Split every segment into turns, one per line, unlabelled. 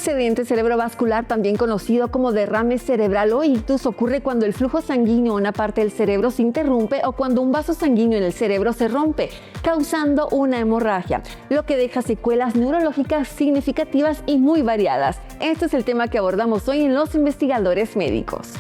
accidente cerebrovascular, también conocido como derrame cerebral o ictus, ocurre cuando el flujo sanguíneo en una parte del cerebro se interrumpe o cuando un vaso sanguíneo en el cerebro se rompe, causando una hemorragia, lo que deja secuelas neurológicas significativas y muy variadas. Este es el tema que abordamos hoy en Los Investigadores Médicos.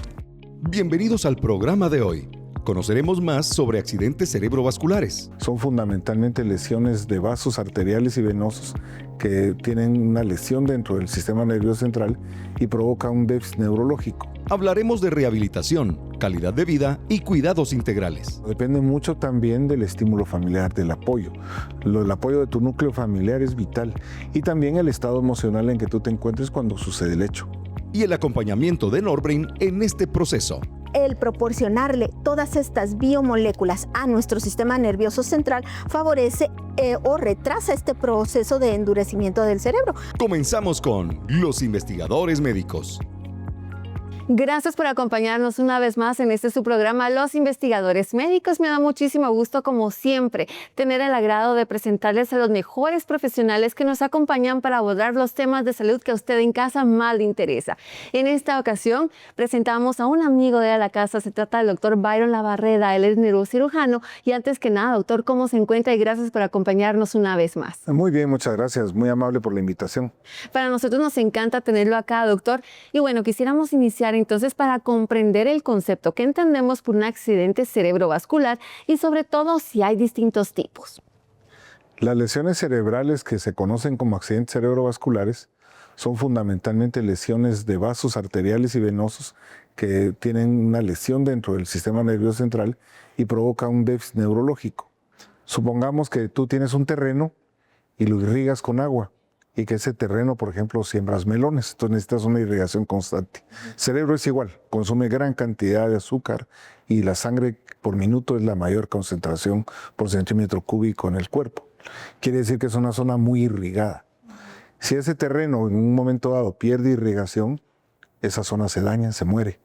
Bienvenidos al programa de hoy. Conoceremos más sobre accidentes cerebrovasculares.
Son fundamentalmente lesiones de vasos arteriales y venosos que tienen una lesión dentro del sistema nervioso central y provoca un déficit neurológico.
Hablaremos de rehabilitación, calidad de vida y cuidados integrales.
Depende mucho también del estímulo familiar, del apoyo. El apoyo de tu núcleo familiar es vital y también el estado emocional en que tú te encuentres cuando sucede el hecho.
Y el acompañamiento de Norbrain en este proceso.
El proporcionarle todas estas biomoléculas a nuestro sistema nervioso central favorece o retrasa este proceso de endurecimiento del cerebro.
Comenzamos con Los Investigadores Médicos.
Gracias por acompañarnos una vez más en este su programa Los Investigadores Médicos. Me da muchísimo gusto, como siempre, tener el agrado de presentarles a los mejores profesionales que nos acompañan para abordar los temas de salud que a usted en casa más le interesa. En esta ocasión presentamos a un amigo de la casa. Se trata del doctor Byron Labarreda. Él es neurocirujano. Y antes que nada, doctor, ¿cómo se encuentra? Y gracias por acompañarnos una vez más.
Muy bien, muchas gracias. Muy amable por la invitación.
Para nosotros nos encanta tenerlo acá, doctor. Y bueno, quisiéramos iniciar entonces para comprender el concepto que entendemos por un accidente cerebrovascular y sobre todo si hay distintos tipos.
Las lesiones cerebrales que se conocen como accidentes cerebrovasculares son fundamentalmente lesiones de vasos arteriales y venosos que tienen una lesión dentro del sistema nervioso central y provoca un déficit neurológico. Supongamos que tú tienes un terreno y lo irrigas con agua. Y que ese terreno, por ejemplo, siembras melones, entonces necesitas una irrigación constante. El cerebro es igual, consume gran cantidad de azúcar y la sangre por minuto es la mayor concentración por centímetro cúbico en el cuerpo. Quiere decir que es una zona muy irrigada. Si ese terreno en un momento dado pierde irrigación, esa zona se daña, se muere.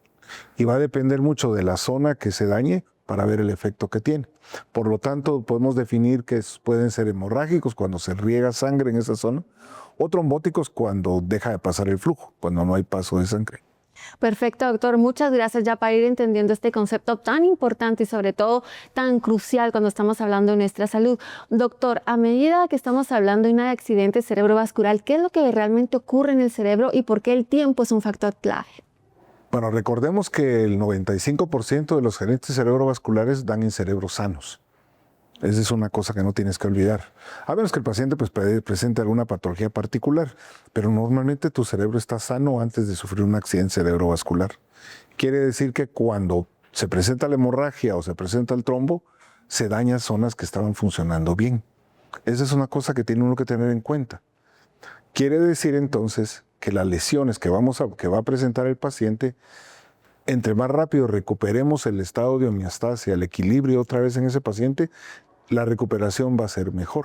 Y va a depender mucho de la zona que se dañe para ver el efecto que tiene. Por lo tanto, podemos definir que pueden ser hemorrágicos cuando se riega sangre en esa zona, o trombóticos cuando deja de pasar el flujo, cuando no hay paso de sangre.
Perfecto, doctor. Muchas gracias ya para ir entendiendo este concepto tan importante y sobre todo tan crucial cuando estamos hablando de nuestra salud. Doctor, a medida que estamos hablando de un accidente cerebrovascular, ¿qué es lo que realmente ocurre en el cerebro y por qué el tiempo es un factor clave?
Bueno, recordemos que el 95% de los accidentes cerebrovasculares dan en cerebros sanos. Esa es una cosa que no tienes que olvidar. A menos que el paciente presente alguna patología particular, pero normalmente tu cerebro está sano antes de sufrir un accidente cerebrovascular. Quiere decir que cuando se presenta la hemorragia o se presenta el trombo, se dañan zonas que estaban funcionando bien. Esa es una cosa que tiene uno que tener en cuenta. Quiere decir entonces que las lesiones que va a presentar el paciente, entre más rápido recuperemos el estado de homeostasia, el equilibrio otra vez en ese paciente, la recuperación va a ser mejor,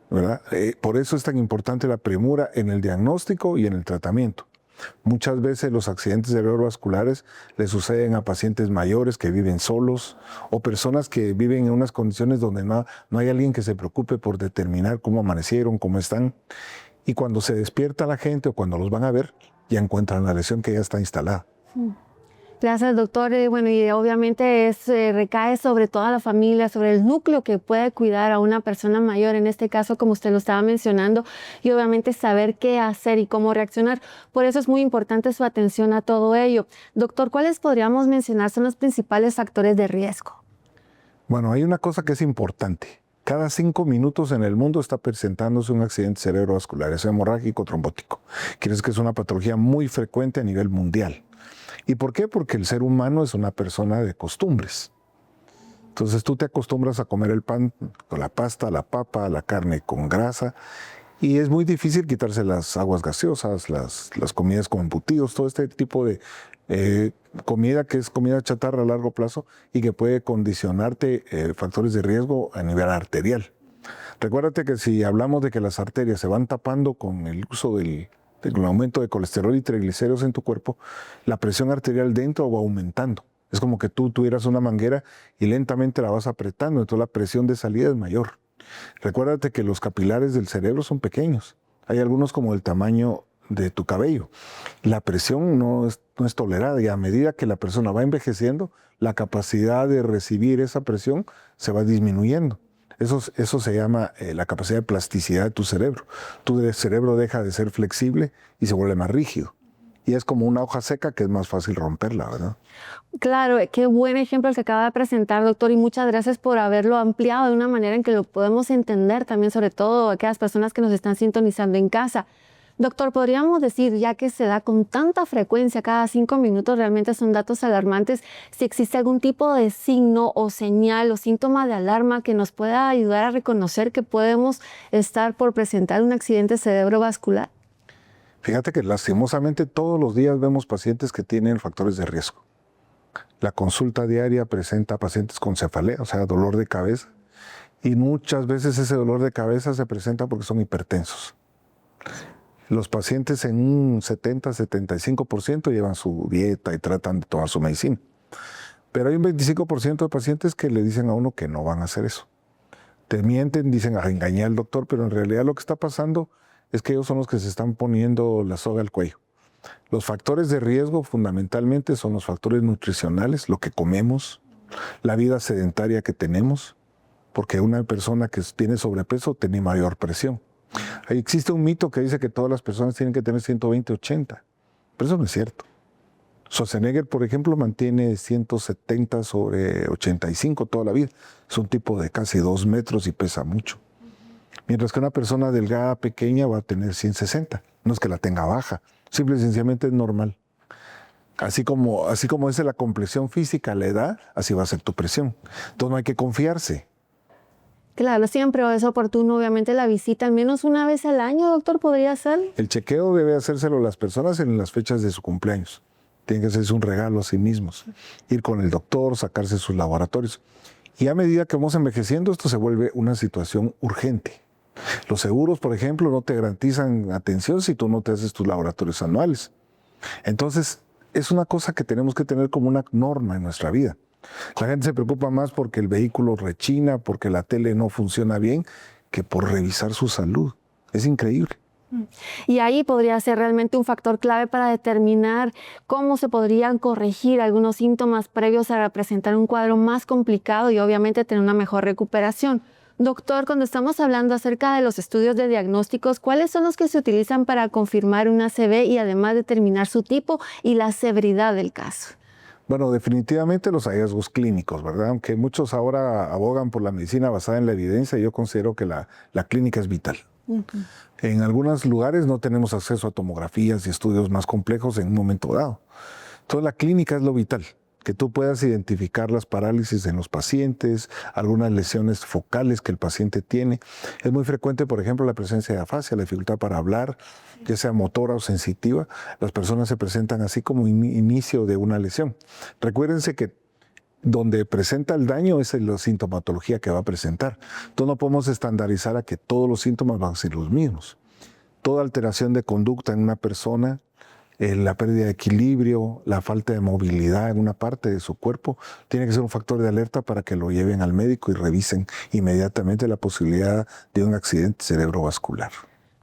¿verdad? Por eso es tan importante la premura en el diagnóstico y en el tratamiento. Muchas veces los accidentes cerebrovasculares le suceden a pacientes mayores que viven solos o personas que viven en unas condiciones donde no hay alguien que se preocupe por determinar cómo amanecieron, cómo están. Y cuando se despierta la gente o cuando los van a ver, ya encuentran la lesión que ya está instalada.
Gracias, doctor. Bueno, y obviamente recae sobre toda la familia, sobre el núcleo que puede cuidar a una persona mayor, en este caso, como usted lo estaba mencionando, y obviamente saber qué hacer y cómo reaccionar. Por eso es muy importante su atención a todo ello. Doctor, ¿cuáles podríamos mencionar son los principales factores de riesgo?
Bueno, hay una cosa que es importante. Cada 5 minutos en el mundo está presentándose un accidente cerebrovascular, es hemorrágico o trombótico. Quiere decir que es una patología muy frecuente a nivel mundial. ¿Y por qué? Porque el ser humano es una persona de costumbres. Entonces tú te acostumbras a comer el pan con la pasta, la papa, la carne con grasa, y es muy difícil quitarse las aguas gaseosas, las comidas con embutidos, todo este tipo de comida que es comida chatarra a largo plazo y que puede condicionarte factores de riesgo a nivel arterial. Recuérdate que si hablamos de que las arterias se van tapando con el uso del aumento de colesterol y triglicéridos en tu cuerpo, la presión arterial dentro va aumentando. Es como que tú tuvieras una manguera y lentamente la vas apretando, entonces la presión de salida es mayor. Recuérdate que los capilares del cerebro son pequeños. Hay algunos como el tamaño de tu cabello. La presión no es tolerada y a medida que la persona va envejeciendo, la capacidad de recibir esa presión se va disminuyendo. Eso se llama la capacidad de plasticidad de tu cerebro. Tu cerebro deja de ser flexible y se vuelve más rígido. Y es como una hoja seca que es más fácil romperla, ¿verdad?
Claro, qué buen ejemplo el que acaba de presentar, doctor, y muchas gracias por haberlo ampliado de una manera en que lo podemos entender también, sobre todo aquellas personas que nos están sintonizando en casa. Doctor, podríamos decir, ya que se da con tanta frecuencia, cada 5 minutos, realmente son datos alarmantes, si existe algún tipo de signo o señal o síntoma de alarma que nos pueda ayudar a reconocer que podemos estar por presentar un accidente cerebrovascular.
Fíjate que lastimosamente todos los días vemos pacientes que tienen factores de riesgo. La consulta diaria presenta pacientes con cefalea, o sea, dolor de cabeza, y muchas veces ese dolor de cabeza se presenta porque son hipertensos. Los pacientes en un 70-75% llevan su dieta y tratan de tomar su medicina. Pero hay un 25% de pacientes que le dicen a uno que no van a hacer eso. Te mienten, dicen, engañé al doctor, pero en realidad lo que está pasando es que ellos son los que se están poniendo la soga al cuello. Los factores de riesgo fundamentalmente son los factores nutricionales, lo que comemos, la vida sedentaria que tenemos, porque una persona que tiene sobrepeso tiene mayor presión. Ahí existe un mito que dice que todas las personas tienen que tener 120-80, pero eso no es cierto. Schwarzenegger, por ejemplo, mantiene 170 sobre 85 toda la vida. Es un tipo de casi 2 metros y pesa mucho. Mientras que una persona delgada, pequeña, va a tener 160. No es que la tenga baja, simple y sencillamente es normal. Así como es la complexión física, la edad, así va a ser tu presión. Entonces no hay que confiarse.
Claro, siempre es oportuno, obviamente, la visita al menos una vez al año, doctor, ¿podría ser?
El chequeo debe hacérselo las personas en las fechas de su cumpleaños. Tienen que hacerse un regalo a sí mismos. Ir con el doctor, sacarse sus laboratorios. Y a medida que vamos envejeciendo, esto se vuelve una situación urgente. Los seguros, por ejemplo, no te garantizan atención si tú no te haces tus laboratorios anuales. Entonces, es una cosa que tenemos que tener como una norma en nuestra vida. La gente se preocupa más porque el vehículo rechina, porque la tele no funciona bien, que por revisar su salud. Es increíble.
Y ahí podría ser realmente un factor clave para determinar cómo se podrían corregir algunos síntomas previos a presentar un cuadro más complicado y obviamente tener una mejor recuperación. Doctor, cuando estamos hablando acerca de los estudios de diagnósticos, ¿cuáles son los que se utilizan para confirmar una ACV y además determinar su tipo y la severidad del caso?
Bueno, definitivamente los hallazgos clínicos, ¿verdad? Aunque muchos ahora abogan por la medicina basada en la evidencia, yo considero que la clínica es vital. En algunos lugares no tenemos acceso a tomografías y estudios más complejos en un momento dado. Entonces la clínica es lo vital, que tú puedas identificar las parálisis en los pacientes, algunas lesiones focales que el paciente tiene. Es muy frecuente, por ejemplo, la presencia de afasia, la dificultad para hablar, ya sea motora o sensitiva. Las personas se presentan así como inicio de una lesión. Recuérdense que donde presenta el daño es la sintomatología que va a presentar. Entonces no podemos estandarizar a que todos los síntomas van a ser los mismos. Toda alteración de conducta en una persona, la pérdida de equilibrio, la falta de movilidad en una parte de su cuerpo, tiene que ser un factor de alerta para que lo lleven al médico y revisen inmediatamente la posibilidad de un accidente cerebrovascular.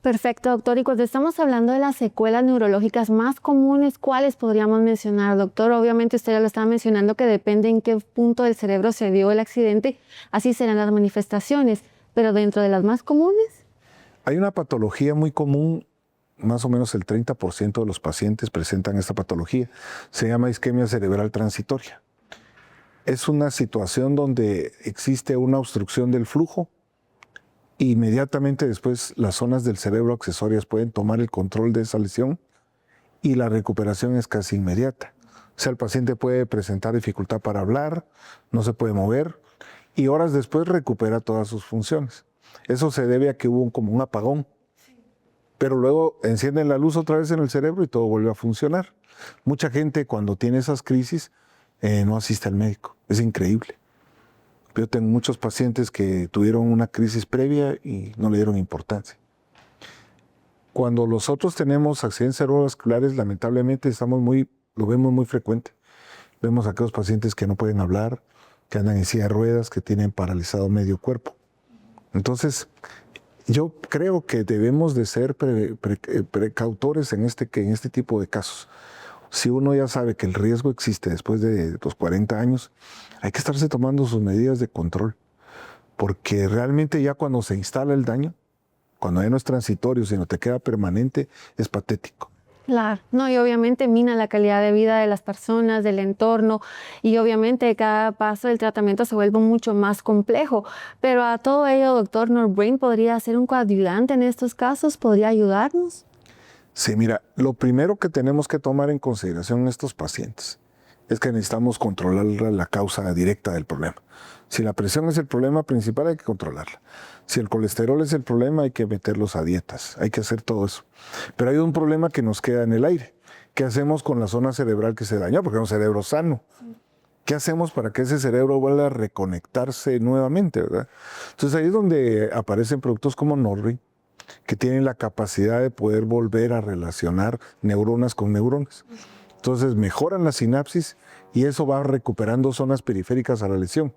Perfecto, doctor. Y cuando estamos hablando de las secuelas neurológicas más comunes, ¿cuáles podríamos mencionar, doctor? Obviamente usted ya lo estaba mencionando que depende en qué punto del cerebro se dio el accidente, así serán las manifestaciones. Pero dentro de las más comunes.
Hay una patología muy común, más o menos el 30% de los pacientes presentan esta patología. Se llama isquemia cerebral transitoria. Es una situación donde existe una obstrucción del flujo. Inmediatamente después las zonas del cerebro accesorias pueden tomar el control de esa lesión y la recuperación es casi inmediata. O sea, el paciente puede presentar dificultad para hablar, no se puede mover y horas después recupera todas sus funciones. Eso se debe a que hubo como un apagón, pero luego encienden la luz otra vez en el cerebro y todo vuelve a funcionar. Mucha gente cuando tiene esas crisis no asiste al médico, es increíble. Yo tengo muchos pacientes que tuvieron una crisis previa y no le dieron importancia. Cuando nosotros tenemos accidentes cerebrovasculares, lamentablemente lo vemos muy frecuente. Vemos a aquellos pacientes que no pueden hablar, que andan en silla de ruedas, que tienen paralizado medio cuerpo. Entonces, Yo creo que debemos de ser precautores en este tipo de casos. Si uno ya sabe que el riesgo existe después de los 40 años, hay que estarse tomando sus medidas de control, porque realmente ya cuando se instala el daño, cuando ya no es transitorio, sino te queda permanente, es patético.
Claro, no, y obviamente mina la calidad de vida de las personas, del entorno, y obviamente cada paso del tratamiento se vuelve mucho más complejo. Pero a todo ello, doctor, Norbrain podría ser un coadyuvante en estos casos, ¿podría ayudarnos?
Sí, mira, lo primero que tenemos que tomar en consideración en estos pacientes es que necesitamos controlar la causa directa del problema. Si la presión es el problema principal, hay que controlarla. Si el colesterol es el problema, hay que meterlos a dietas, hay que hacer todo eso. Pero hay un problema que nos queda en el aire. ¿Qué hacemos con la zona cerebral que se dañó? Porque es un cerebro sano. ¿Qué hacemos para que ese cerebro vuelva a reconectarse nuevamente, verdad? Entonces ahí es donde aparecen productos como Norbrain, que tienen la capacidad de poder volver a relacionar neuronas con neuronas. Entonces mejoran la sinapsis y eso va recuperando zonas periféricas a la lesión.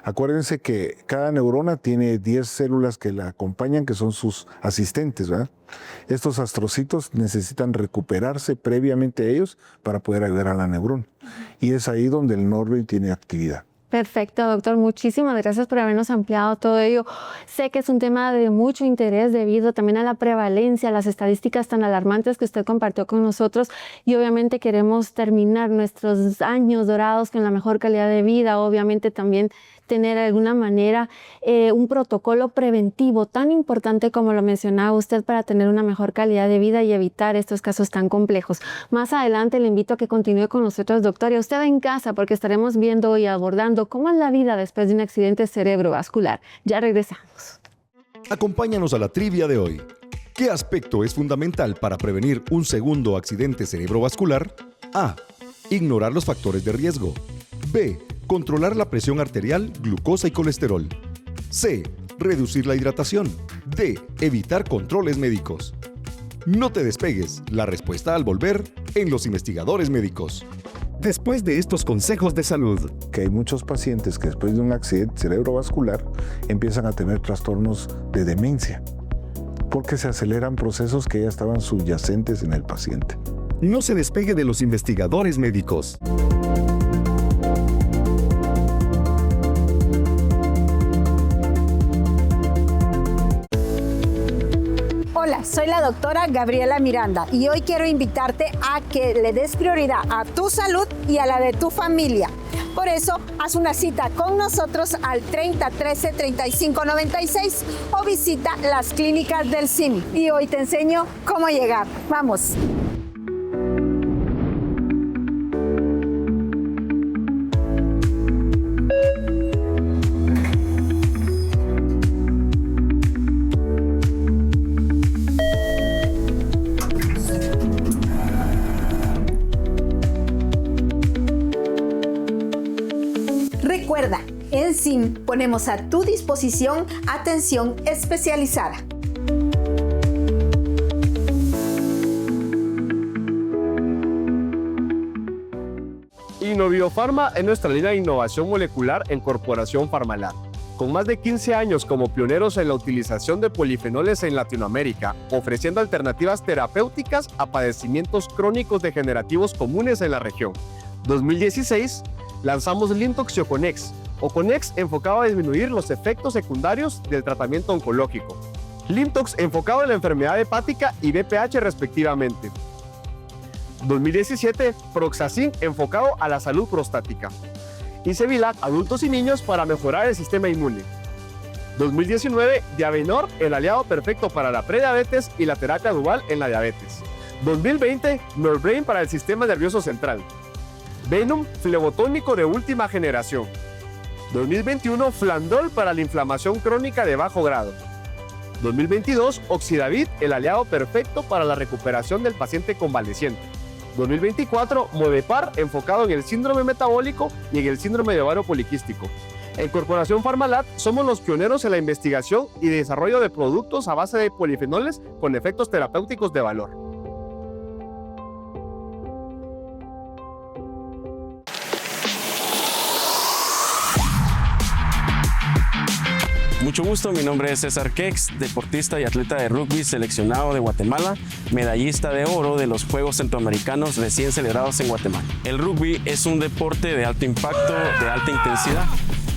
Acuérdense que cada neurona tiene 10 células que la acompañan, que son sus asistentes, ¿verdad? Estos astrocitos necesitan recuperarse previamente a ellos para poder ayudar a la neurona. Y es ahí donde el Norbrain tiene actividad.
Perfecto, doctor. Muchísimas gracias por habernos ampliado todo ello. Sé que es un tema de mucho interés debido también a la prevalencia, a las estadísticas tan alarmantes que usted compartió con nosotros, y obviamente queremos terminar nuestros años dorados con la mejor calidad de vida, obviamente también tener de alguna manera un protocolo preventivo tan importante como lo mencionaba usted para tener una mejor calidad de vida y evitar estos casos tan complejos. Más adelante le invito a que continúe con nosotros, doctor, y a usted en casa, porque estaremos viendo y abordando cómo es la vida después de un accidente cerebrovascular. Ya regresamos.
Acompáñanos a la trivia de hoy. ¿Qué aspecto es fundamental para prevenir un segundo accidente cerebrovascular? A. Ignorar los factores de riesgo. B. Controlar la presión arterial, glucosa y colesterol. C. Reducir la hidratación. D. Evitar controles médicos. No te despegues. La respuesta al volver en Los Investigadores Médicos.
Después de estos consejos de salud,
Que hay muchos pacientes que después de un accidente cerebrovascular empiezan a tener trastornos de demencia, porque se aceleran procesos que ya estaban subyacentes en el paciente.
no se despegue de Los Investigadores Médicos.
Hola, soy la doctora Gabriela Miranda y hoy quiero invitarte a que le des prioridad a tu salud y a la de tu familia. Por eso, haz una cita con nosotros al 30 13 35 96 o visita las clínicas del CIMI. Y hoy te enseño cómo llegar. ¡Vamos! Recuerda, en CIM ponemos a tu disposición atención especializada.
Innoviofarma es nuestra línea de innovación molecular en Corporación Farmalab. Con más de 15 años como pioneros en la utilización de polifenoles en Latinoamérica, ofreciendo alternativas terapéuticas a padecimientos crónicos degenerativos comunes en la región. 2016, lanzamos Lintox y Oconex. Oconex enfocado a disminuir los efectos secundarios del tratamiento oncológico. Lintox enfocado en la enfermedad hepática y BPH respectivamente. 2017, Proxacin enfocado a la salud prostática. Y Sevilac, adultos y niños para mejorar el sistema inmune. 2019, Diabenor, el aliado perfecto para la prediabetes y la terapia dual en la diabetes. 2020, Norbrain para el sistema nervioso central. Venom, flebotónico de última generación. 2021, Flandol para la inflamación crónica de bajo grado. 2022, Oxidavit, el aliado perfecto para la recuperación del paciente convaleciente. 2024, Modepar, enfocado en el síndrome metabólico y en el síndrome de ovario poliquístico. En Corporación Farmalab somos los pioneros en la investigación y desarrollo de productos a base de polifenoles con efectos terapéuticos de valor.
Mucho gusto, mi nombre es César Kex, deportista y atleta de rugby seleccionado de Guatemala, medallista de oro de los Juegos Centroamericanos recién celebrados en Guatemala. El rugby es un deporte de alto impacto, de alta intensidad,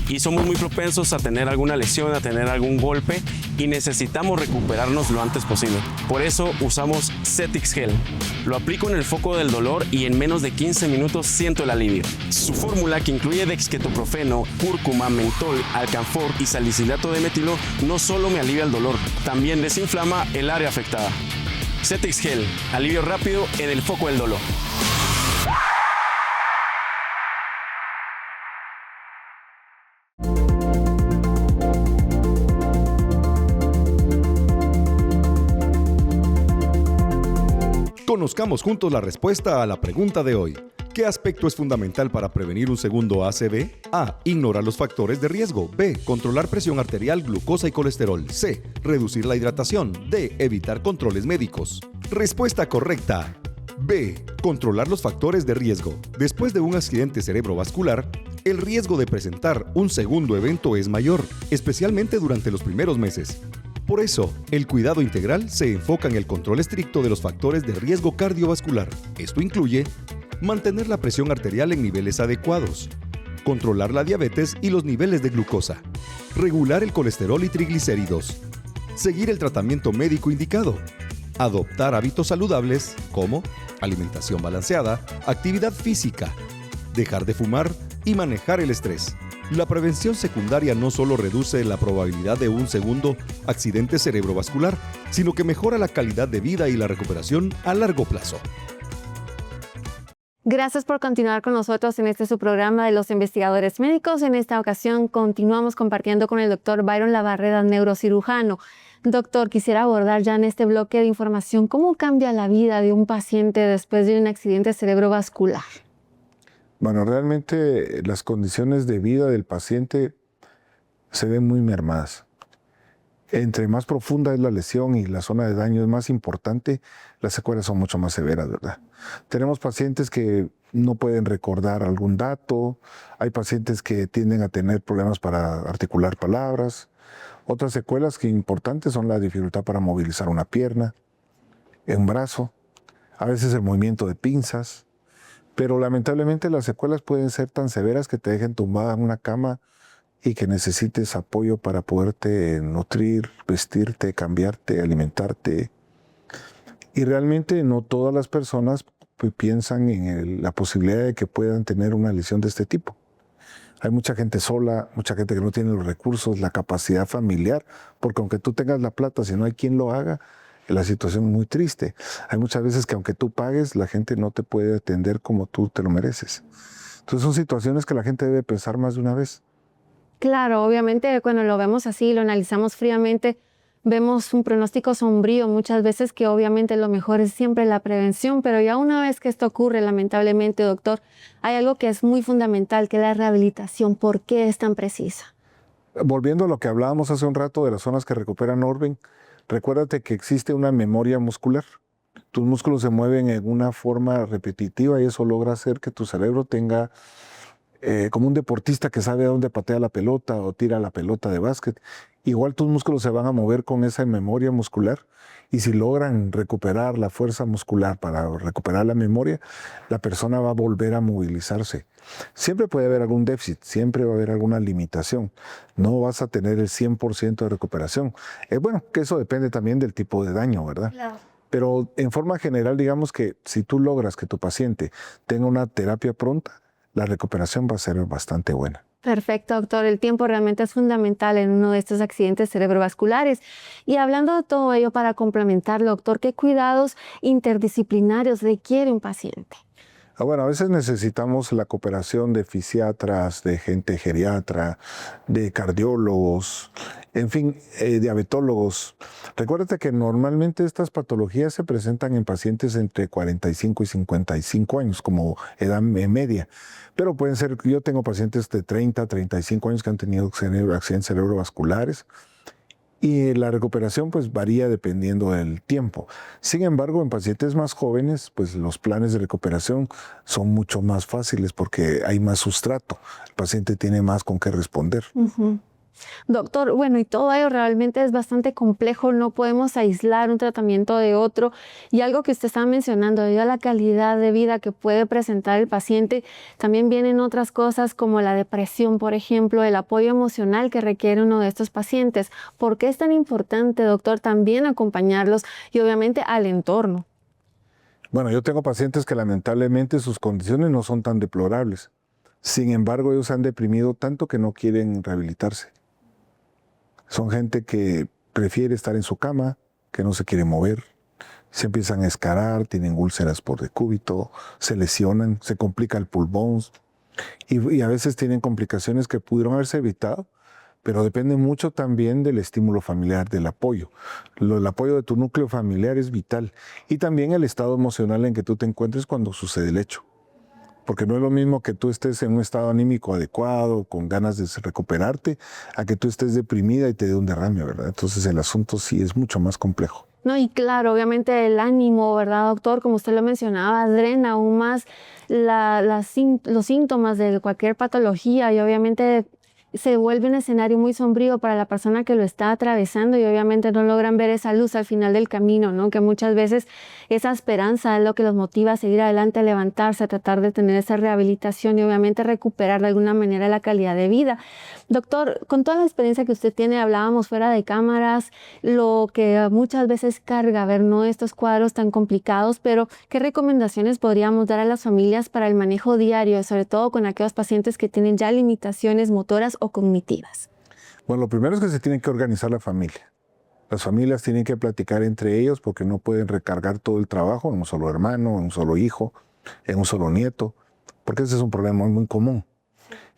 y somos muy propensos a tener alguna lesión, a tener algún golpe, y necesitamos recuperarnos lo antes posible. Por eso usamos Cetix Gel. Lo aplico en el foco del dolor y en menos de 15 minutos siento el alivio. Su fórmula, que incluye dexketoprofeno, cúrcuma, mentol, alcanfor y salicilato de metilo, no solo me alivia el dolor, también desinflama el área afectada. Cetix Gel, alivio rápido en el foco del dolor.
Conozcamos juntos la respuesta a la pregunta de hoy. ¿Qué aspecto es fundamental para prevenir un segundo ACV? A. Ignorar los factores de riesgo. B. Controlar presión arterial, glucosa y colesterol. C. Reducir la hidratación. D. Evitar controles médicos. Respuesta correcta. B. Controlar los factores de riesgo. Después de un accidente cerebrovascular, el riesgo de presentar un segundo evento es mayor, especialmente durante los primeros meses. Por eso, el cuidado integral se enfoca en el control estricto de los factores de riesgo cardiovascular. Esto incluye mantener la presión arterial en niveles adecuados, controlar la diabetes y los niveles de glucosa, regular el colesterol y triglicéridos, seguir el tratamiento médico indicado, adoptar hábitos saludables como alimentación balanceada, actividad física, dejar de fumar y manejar el estrés. La prevención secundaria no solo reduce la probabilidad de un segundo accidente cerebrovascular, sino que mejora la calidad de vida y la recuperación a largo plazo.
Gracias por continuar con nosotros en su programa de los investigadores médicos. En esta ocasión continuamos compartiendo con el doctor Byron Labarreda, neurocirujano. Doctor, quisiera abordar ya en este bloque de información cómo cambia la vida de un paciente después de un accidente cerebrovascular.
Bueno, realmente las condiciones de vida del paciente se ven muy mermadas. Entre más profunda es la lesión y la zona de daño es más importante, las secuelas son mucho más severas, ¿verdad? Tenemos pacientes que no pueden recordar algún dato, hay pacientes que tienden a tener problemas para articular palabras. Otras secuelas que importantes son la dificultad para movilizar una pierna, un brazo, a veces el movimiento de pinzas. Pero lamentablemente las secuelas pueden ser tan severas que te dejen tumbada en una cama y que necesites apoyo para poderte nutrir, vestirte, cambiarte, alimentarte. Y realmente no todas las personas piensan en la posibilidad de que puedan tener una lesión de este tipo. Hay mucha gente sola, mucha gente que no tiene los recursos, la capacidad familiar, porque aunque tú tengas la plata, si no hay quien lo haga, la situación es muy triste. Hay muchas veces que aunque tú pagues, la gente no te puede atender como tú te lo mereces. Entonces son situaciones que la gente debe pensar más de una vez.
Claro, obviamente cuando lo vemos así, lo analizamos fríamente, vemos un pronóstico sombrío muchas veces, que obviamente lo mejor es siempre la prevención, pero ya una vez que esto ocurre, lamentablemente, doctor, hay algo que es muy fundamental, que es la rehabilitación. ¿Por qué es tan precisa?
Volviendo a lo que hablábamos hace un rato de las zonas que recuperan orden, recuérdate que existe una memoria muscular. Tus músculos se mueven en una forma repetitiva y eso logra hacer que tu cerebro tenga, como un deportista que sabe a dónde patea la pelota o tira la pelota de básquet. Igual tus músculos se van a mover con esa memoria muscular y si logran recuperar la fuerza muscular para recuperar la memoria, la persona va a volver a movilizarse. Siempre puede haber algún déficit, siempre va a haber alguna limitación. No vas a tener el 100% de recuperación. Bueno, que eso depende también del tipo de daño, ¿verdad? Claro. Pero en forma general, digamos que si tú logras que tu paciente tenga una terapia pronta, la recuperación va a ser bastante buena.
Perfecto, doctor. El tiempo realmente es fundamental en uno de estos accidentes cerebrovasculares. Y hablando de todo ello, para complementarlo, doctor, ¿qué cuidados interdisciplinarios requiere un paciente?
Bueno, a veces necesitamos la cooperación de fisiatras, de gente geriatra, de cardiólogos, en fin, diabetólogos. Recuérdate que normalmente estas patologías se presentan en pacientes entre 45 y 55 años, como edad media. Pero pueden ser, yo tengo pacientes de 30, 35 años que han tenido accidentes cerebrovasculares. Y la recuperación pues varía dependiendo del tiempo. Sin embargo, en pacientes más jóvenes, pues los planes de recuperación son mucho más fáciles porque hay más sustrato. El paciente tiene más con qué responder.
Doctor, bueno, y todo ello realmente es bastante complejo, no podemos aislar un tratamiento de otro. Y algo que usted estaba mencionando, debido a la calidad de vida que puede presentar el paciente, también vienen otras cosas como la depresión, por ejemplo, el apoyo emocional que requiere uno de estos pacientes. ¿Por qué es tan importante, doctor, también acompañarlos y obviamente al entorno?
Bueno, yo tengo pacientes que lamentablemente sus condiciones no son tan deplorables. Sin embargo, ellos se han deprimido tanto que no quieren rehabilitarse. Son gente que prefiere estar en su cama, que no se quiere mover, se empiezan a escarar, tienen úlceras por decúbito, se lesionan, se complica el pulmón y a veces tienen complicaciones que pudieron haberse evitado, pero depende mucho también del estímulo familiar, del apoyo. El apoyo de tu núcleo familiar es vital y también el estado emocional en que tú te encuentres cuando sucede el hecho. Porque no es lo mismo que tú estés en un estado anímico adecuado, con ganas de recuperarte, a que tú estés deprimida y te dé un derrame, ¿verdad? Entonces el asunto sí es mucho más complejo.
No, y claro, obviamente el ánimo, ¿verdad, doctor? Como usted lo mencionaba, drena aún más los síntomas de cualquier patología y obviamente se vuelve un escenario muy sombrío para la persona que lo está atravesando y obviamente no logran ver esa luz al final del camino, ¿no? Que muchas veces esa esperanza es lo que los motiva a seguir adelante, a levantarse, a tratar de tener esa rehabilitación y obviamente recuperar de alguna manera la calidad de vida. Doctor, con toda la experiencia que usted tiene, hablábamos fuera de cámaras, lo que muchas veces carga ver, ¿no?, estos cuadros tan complicados, pero ¿qué recomendaciones podríamos dar a las familias para el manejo diario, sobre todo con aquellos pacientes que tienen ya limitaciones motoras o cognitivas?
Bueno, lo primero es que se tiene que organizar la familia. Las familias tienen que platicar entre ellos porque no pueden recargar todo el trabajo en un solo hermano, en un solo hijo, en un solo nieto, porque ese es un problema muy común.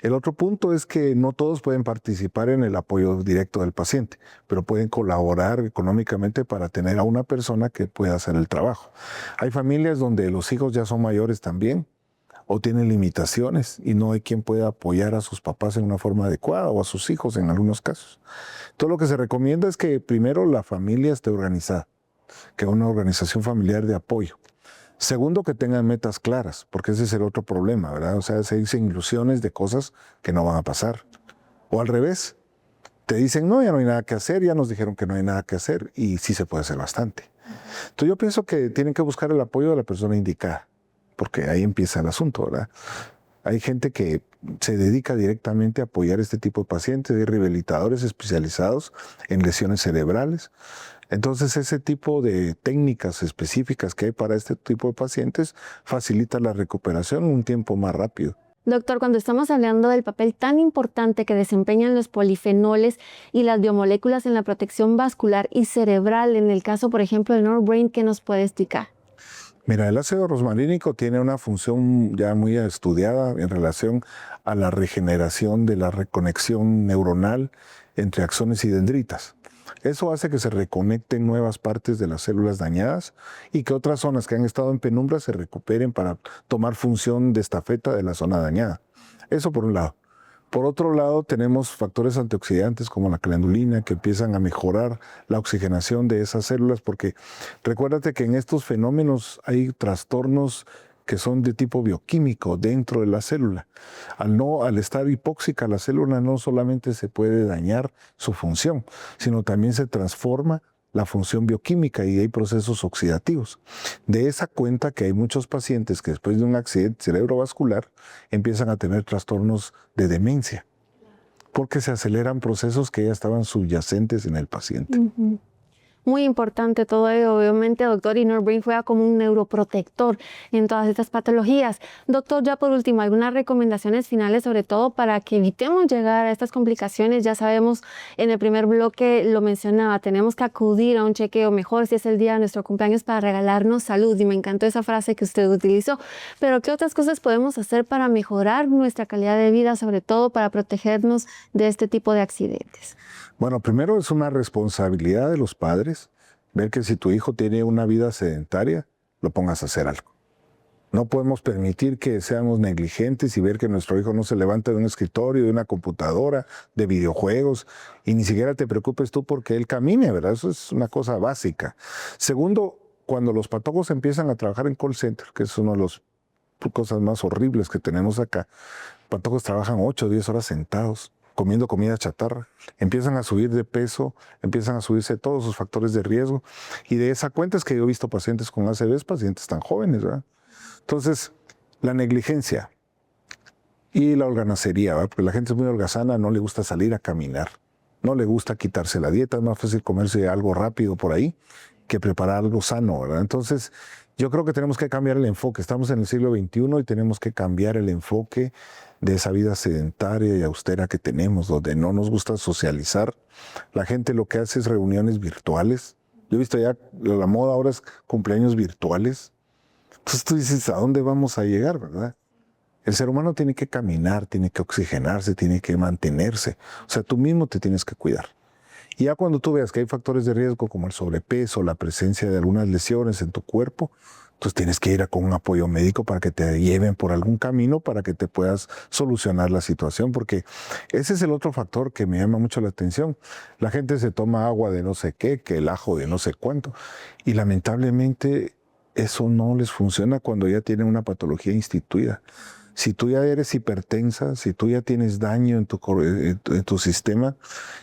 El otro punto es que no todos pueden participar en el apoyo directo del paciente, pero pueden colaborar económicamente para tener a una persona que pueda hacer el trabajo. Hay familias donde los hijos ya son mayores también, o tienen limitaciones y no hay quien pueda apoyar a sus papás en una forma adecuada o a sus hijos en algunos casos. Todo lo que se recomienda es que primero la familia esté organizada, que haya una organización familiar de apoyo. Segundo, que tengan metas claras, porque ese es el otro problema, ¿verdad? O sea, se dicen ilusiones de cosas que no van a pasar. O al revés, te dicen, no, ya no hay nada que hacer, ya nos dijeron que no hay nada que hacer y sí se puede hacer bastante. Entonces yo pienso que tienen que buscar el apoyo de la persona indicada, porque ahí empieza el asunto, ¿verdad? Hay gente que se dedica directamente a apoyar este tipo de pacientes, hay rehabilitadores especializados en lesiones cerebrales. Entonces ese tipo de técnicas específicas que hay para este tipo de pacientes facilita la recuperación en un tiempo más rápido.
Doctor, cuando estamos hablando del papel tan importante que desempeñan los polifenoles y las biomoléculas en la protección vascular y cerebral, en el caso, por ejemplo, del Norbrain, ¿qué nos puede explicar?
Mira, el ácido rosmarínico tiene una función ya muy estudiada en relación a la regeneración de la reconexión neuronal entre axones y dendritas. Eso hace que se reconecten nuevas partes de las células dañadas y que otras zonas que han estado en penumbra se recuperen para tomar función de estafeta de la zona dañada. Eso por un lado. Por otro lado, tenemos factores antioxidantes como la calendulina que empiezan a mejorar la oxigenación de esas células porque recuérdate que en estos fenómenos hay trastornos que son de tipo bioquímico dentro de la célula. Al estar hipóxica, la célula no solamente se puede dañar su función, sino también se transforma la función bioquímica y hay procesos oxidativos. De esa cuenta que hay muchos pacientes que después de un accidente cerebrovascular empiezan a tener trastornos de demencia, porque se aceleran procesos que ya estaban subyacentes en el paciente.
Uh-huh. Muy importante todo ello, obviamente, doctor, y Norbrain juega como un neuroprotector en todas estas patologías. Doctor, ya por último, algunas recomendaciones finales, sobre todo para que evitemos llegar a estas complicaciones. Ya sabemos, en el primer bloque lo mencionaba, tenemos que acudir a un chequeo mejor si es el día de nuestro cumpleaños para regalarnos salud, y me encantó esa frase que usted utilizó. Pero, ¿qué otras cosas podemos hacer para mejorar nuestra calidad de vida, sobre todo para protegernos de este tipo de accidentes?
Bueno, primero es una responsabilidad de los padres ver que si tu hijo tiene una vida sedentaria, lo pongas a hacer algo. No podemos permitir que seamos negligentes y ver que nuestro hijo no se levanta de un escritorio, de una computadora, de videojuegos, y ni siquiera te preocupes tú porque él camine, ¿verdad? Eso es una cosa básica. Segundo, cuando los patólogos empiezan a trabajar en call center, que es una de las cosas más horribles que tenemos acá, patólogos trabajan 8 o 10 horas sentados. comiendo comida chatarra, empiezan a subir de peso, empiezan a subirse todos sus factores de riesgo. Y de esa cuenta es que yo he visto pacientes con ACV, pacientes tan jóvenes, ¿verdad? Entonces, la negligencia y la holganacería, ¿verdad? Porque la gente es muy holgazana, no le gusta salir a caminar, no le gusta quitarse la dieta, es más fácil comerse algo rápido por ahí que preparar algo sano, ¿verdad? Entonces, yo creo que tenemos que cambiar el enfoque. Estamos en el siglo XXI y tenemos que cambiar el enfoque de esa vida sedentaria y austera que tenemos, donde no nos gusta socializar. La gente lo que hace es reuniones virtuales. Yo he visto ya, la moda ahora es cumpleaños virtuales. Entonces tú dices, ¿a dónde vamos a llegar, verdad? El ser humano tiene que caminar, tiene que oxigenarse, tiene que mantenerse. O sea, tú mismo te tienes que cuidar. Y ya cuando tú veas que hay factores de riesgo como el sobrepeso, la presencia de algunas lesiones en tu cuerpo, entonces tienes que ir con un apoyo médico para que te lleven por algún camino para que te puedas solucionar la situación, porque ese es el otro factor que me llama mucho la atención. La gente se toma agua de no sé qué, que el ajo de no sé cuánto, y lamentablemente eso no les funciona cuando ya tienen una patología instituida. Si tú ya eres hipertensa, si tú ya tienes daño en tu sistema,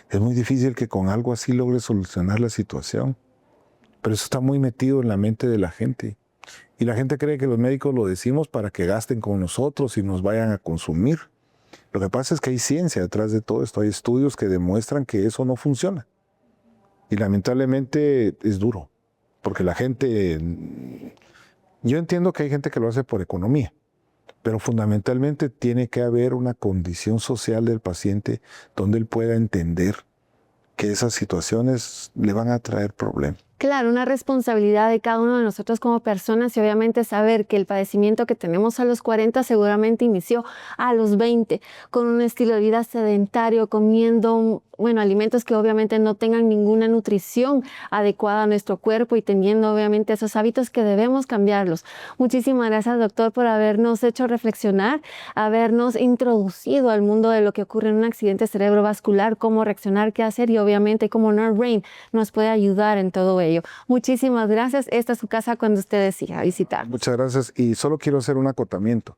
es muy difícil que con algo así logres solucionar la situación. Pero eso está muy metido en la mente de la gente. Y la gente cree que los médicos lo decimos para que gasten con nosotros y nos vayan a consumir. Lo que pasa es que hay ciencia detrás de todo esto. Hay estudios que demuestran que eso no funciona. Y lamentablemente es duro. Porque la gente... Yo entiendo que hay gente que lo hace por economía. Pero fundamentalmente tiene que haber una condición social del paciente donde él pueda entender que esas situaciones le van a traer problemas.
Claro, una responsabilidad de cada uno de nosotros como personas y obviamente saber que el padecimiento que tenemos a los 40 seguramente inició a los 20 con un estilo de vida sedentario, comiendo alimentos que obviamente no tengan ninguna nutrición adecuada a nuestro cuerpo y teniendo obviamente esos hábitos que debemos cambiarlos. Muchísimas gracias, doctor, por habernos hecho reflexionar, habernos introducido al mundo de lo que ocurre en un accidente cerebrovascular, cómo reaccionar, qué hacer y obviamente cómo NordBrain nos puede ayudar en todo ello. Muchísimas gracias. Esta es su casa cuando usted decida visitar.
Muchas gracias. Y solo quiero hacer un acotamiento.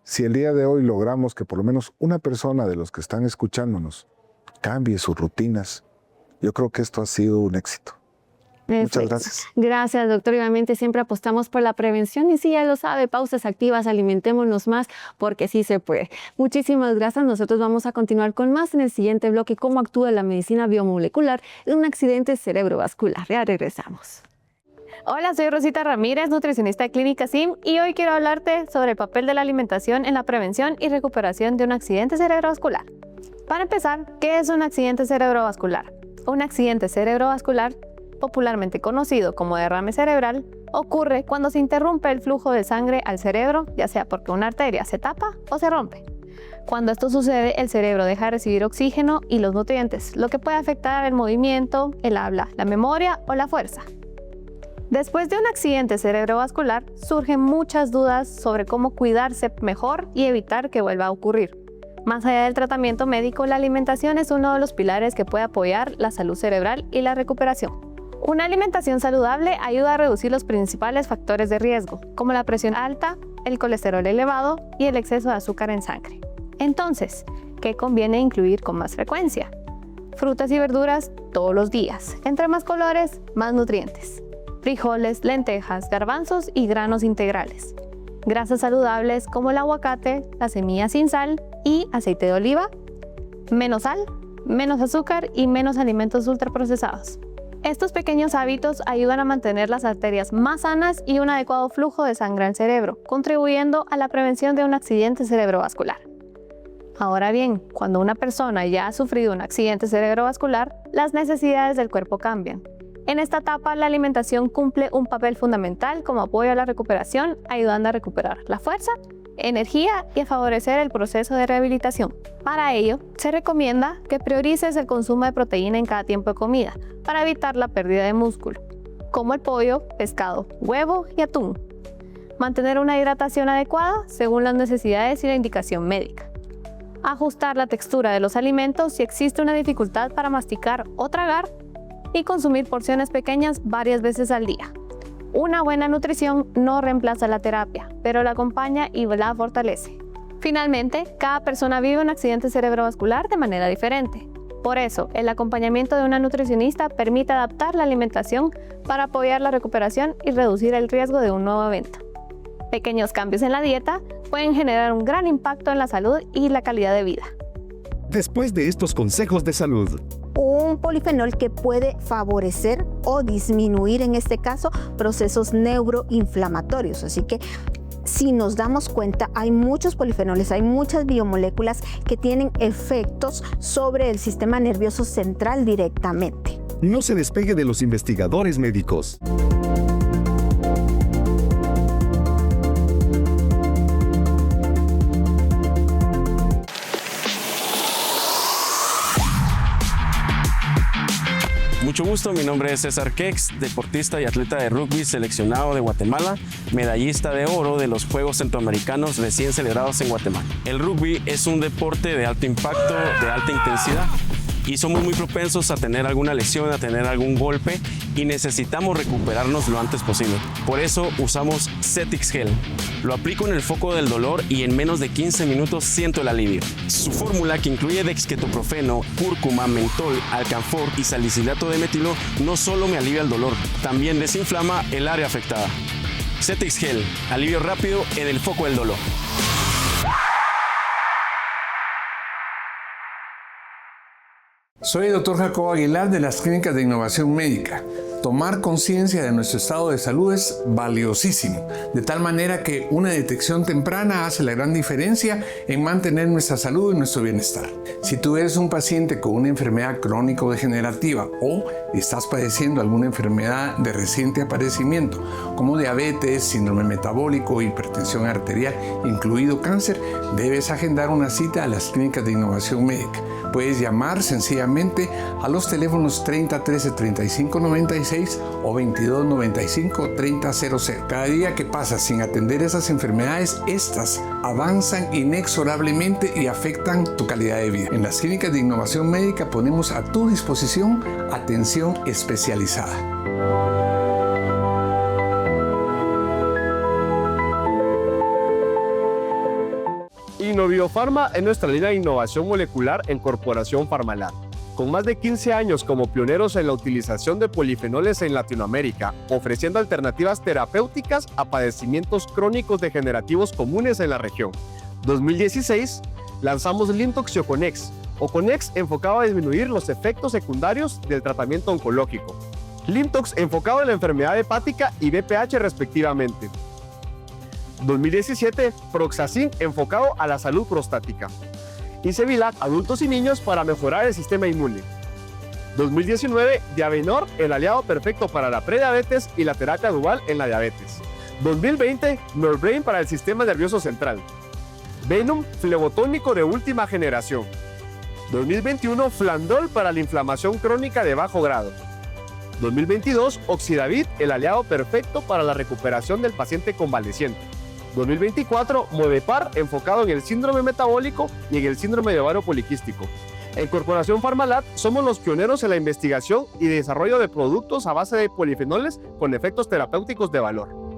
Si el día de hoy logramos que por lo menos una persona de los que están escuchándonos cambie sus rutinas, yo creo que esto ha sido un éxito.
Perfecto.
Muchas gracias.
Gracias, doctor. Obviamente siempre apostamos por la prevención y sí, ya lo sabe, pausas activas, alimentémonos más porque sí se puede. Muchísimas gracias. Nosotros vamos a continuar con más en el siguiente bloque, cómo actúa la medicina biomolecular en un accidente cerebrovascular. Ya regresamos. Hola, soy Rosita Ramírez, nutricionista de Clínica SIM y hoy quiero hablarte sobre el papel de la alimentación en la prevención y recuperación de un accidente cerebrovascular. Para empezar, ¿qué es un accidente cerebrovascular? Un accidente cerebrovascular, popularmente conocido como derrame cerebral, ocurre cuando se interrumpe el flujo de sangre al cerebro, ya sea porque una arteria se tapa o se rompe. Cuando esto sucede, el cerebro deja de recibir oxígeno y los nutrientes, lo que puede afectar el movimiento, el habla, la memoria o la fuerza. Después de un accidente cerebrovascular, surgen muchas dudas sobre cómo cuidarse mejor y evitar que vuelva a ocurrir. Más allá del tratamiento médico, la alimentación es uno de los pilares que puede apoyar la salud cerebral y la recuperación. Una alimentación saludable ayuda a reducir los principales factores de riesgo, como la presión alta, el colesterol elevado y el exceso de azúcar en sangre. Entonces, ¿qué conviene incluir con más frecuencia? Frutas y verduras todos los días. Entre más colores, más nutrientes. Frijoles, lentejas, garbanzos y granos integrales. Grasas saludables como el aguacate, las semillas sin sal y aceite de oliva. Menos sal, menos azúcar y menos alimentos ultraprocesados. Estos pequeños hábitos ayudan a mantener las arterias más sanas y un adecuado flujo de sangre al cerebro, contribuyendo a la prevención de un accidente cerebrovascular. Ahora bien, cuando una persona ya ha sufrido un accidente cerebrovascular, las necesidades del cuerpo cambian. En esta etapa, la alimentación cumple un papel fundamental como apoyo a la recuperación, ayudando a recuperar la fuerza, energía y a favorecer el proceso de rehabilitación. Para ello, se recomienda que priorices el consumo de proteína en cada tiempo de comida para evitar la pérdida de músculo, como el pollo, pescado, huevo y atún. Mantener una hidratación adecuada según las necesidades y la indicación médica. Ajustar la textura de los alimentos si existe una dificultad para masticar o tragar y consumir porciones pequeñas varias veces al día. Una buena nutrición no reemplaza la terapia, pero la acompaña y la fortalece.
Finalmente, cada persona vive un accidente cerebrovascular de manera diferente. Por eso, el acompañamiento de una nutricionista permite adaptar la alimentación para apoyar la recuperación y reducir el riesgo de un nuevo evento. Pequeños cambios en la dieta pueden generar un gran impacto en la salud y la calidad de vida.
Después de estos consejos de salud,
un polifenol que puede favorecer o disminuir, en este caso, procesos neuroinflamatorios. Así que si nos damos cuenta, hay muchos polifenoles, hay muchas biomoléculas que tienen efectos sobre el sistema nervioso central directamente.
no se despegue de los investigadores médicos.
Mucho gusto, mi nombre es César Kex, deportista y atleta de rugby seleccionado de Guatemala, medallista de oro de los Juegos Centroamericanos recién celebrados en Guatemala. El rugby es un deporte de alto impacto, de alta intensidad, y somos muy propensos a tener alguna lesión, a tener algún golpe, y necesitamos recuperarnos lo antes posible. Por eso usamos Cetix Gel. Lo aplico en el foco del dolor y en menos de 15 minutos siento el alivio. Su fórmula, que incluye dexketoprofeno, cúrcuma, mentol, alcanfor y salicilato de metilo, no solo me alivia el dolor, también desinflama el área afectada. Cetix Gel, alivio rápido en el foco del dolor.
Soy el Dr. Jacobo Aguilar de las Clínicas de Innovación Médica. Tomar conciencia de nuestro estado de salud es valiosísimo, de tal manera que una detección temprana hace la gran diferencia en mantener nuestra salud y nuestro bienestar. Si tú eres un paciente con una enfermedad crónico-degenerativa o estás padeciendo alguna enfermedad de reciente aparecimiento, como diabetes, síndrome metabólico, hipertensión arterial, incluido cáncer, debes agendar una cita a las Clínicas de Innovación Médica. Puedes llamar sencillamente a los teléfonos 30 13 35 96 o 22 95 30 00. Cada día que pasa sin atender esas enfermedades, estas avanzan inexorablemente y afectan tu calidad de vida. En las Clínicas de Innovación Médica ponemos a tu disposición atención especializada.
Innoviofarma es nuestra línea de innovación molecular en Corporación Farmalab. Con más de 15 años como pioneros en la utilización de polifenoles en Latinoamérica, ofreciendo alternativas terapéuticas a padecimientos crónicos degenerativos comunes en la región. 2016, lanzamos Limtox y Oconex. Oconex enfocado a disminuir los efectos secundarios del tratamiento oncológico. Limtox enfocado en la enfermedad hepática y BPH respectivamente. 2017, Proxacin enfocado a la salud prostática. Y Cevilac, adultos y niños para mejorar el sistema inmune. 2019, Diavenor, el aliado perfecto para la prediabetes y la terapia dual en la diabetes. 2020, Norbrain para el sistema nervioso central. Venom, flebotónico de última generación. 2021, Flandol para la inflamación crónica de bajo grado. 2022, Oxidavit, el aliado perfecto para la recuperación del paciente convaleciente. 2024, Modepar, enfocado en el síndrome metabólico y en el síndrome de ovario poliquístico. En Corporación Farmalab somos los pioneros en la investigación y desarrollo de productos a base de polifenoles con efectos terapéuticos de valor.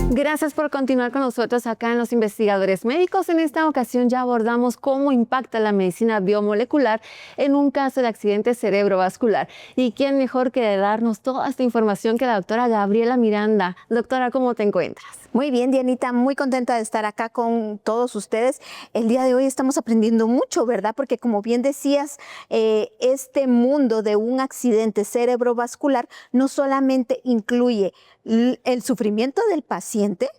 Gracias por continuar con nosotros acá en Los Investigadores Médicos. En esta ocasión ya abordamos cómo impacta la medicina biomolecular en un caso de accidente cerebrovascular. ¿Y quién mejor que darnos toda esta información que la doctora Gabriela Miranda? Doctora, ¿cómo te encuentras?
Muy bien, Dianita, muy contenta de estar acá con todos ustedes. El día de hoy estamos aprendiendo mucho, ¿verdad? Porque como bien decías, este mundo de un accidente cerebrovascular no solamente incluye el sufrimiento del paciente,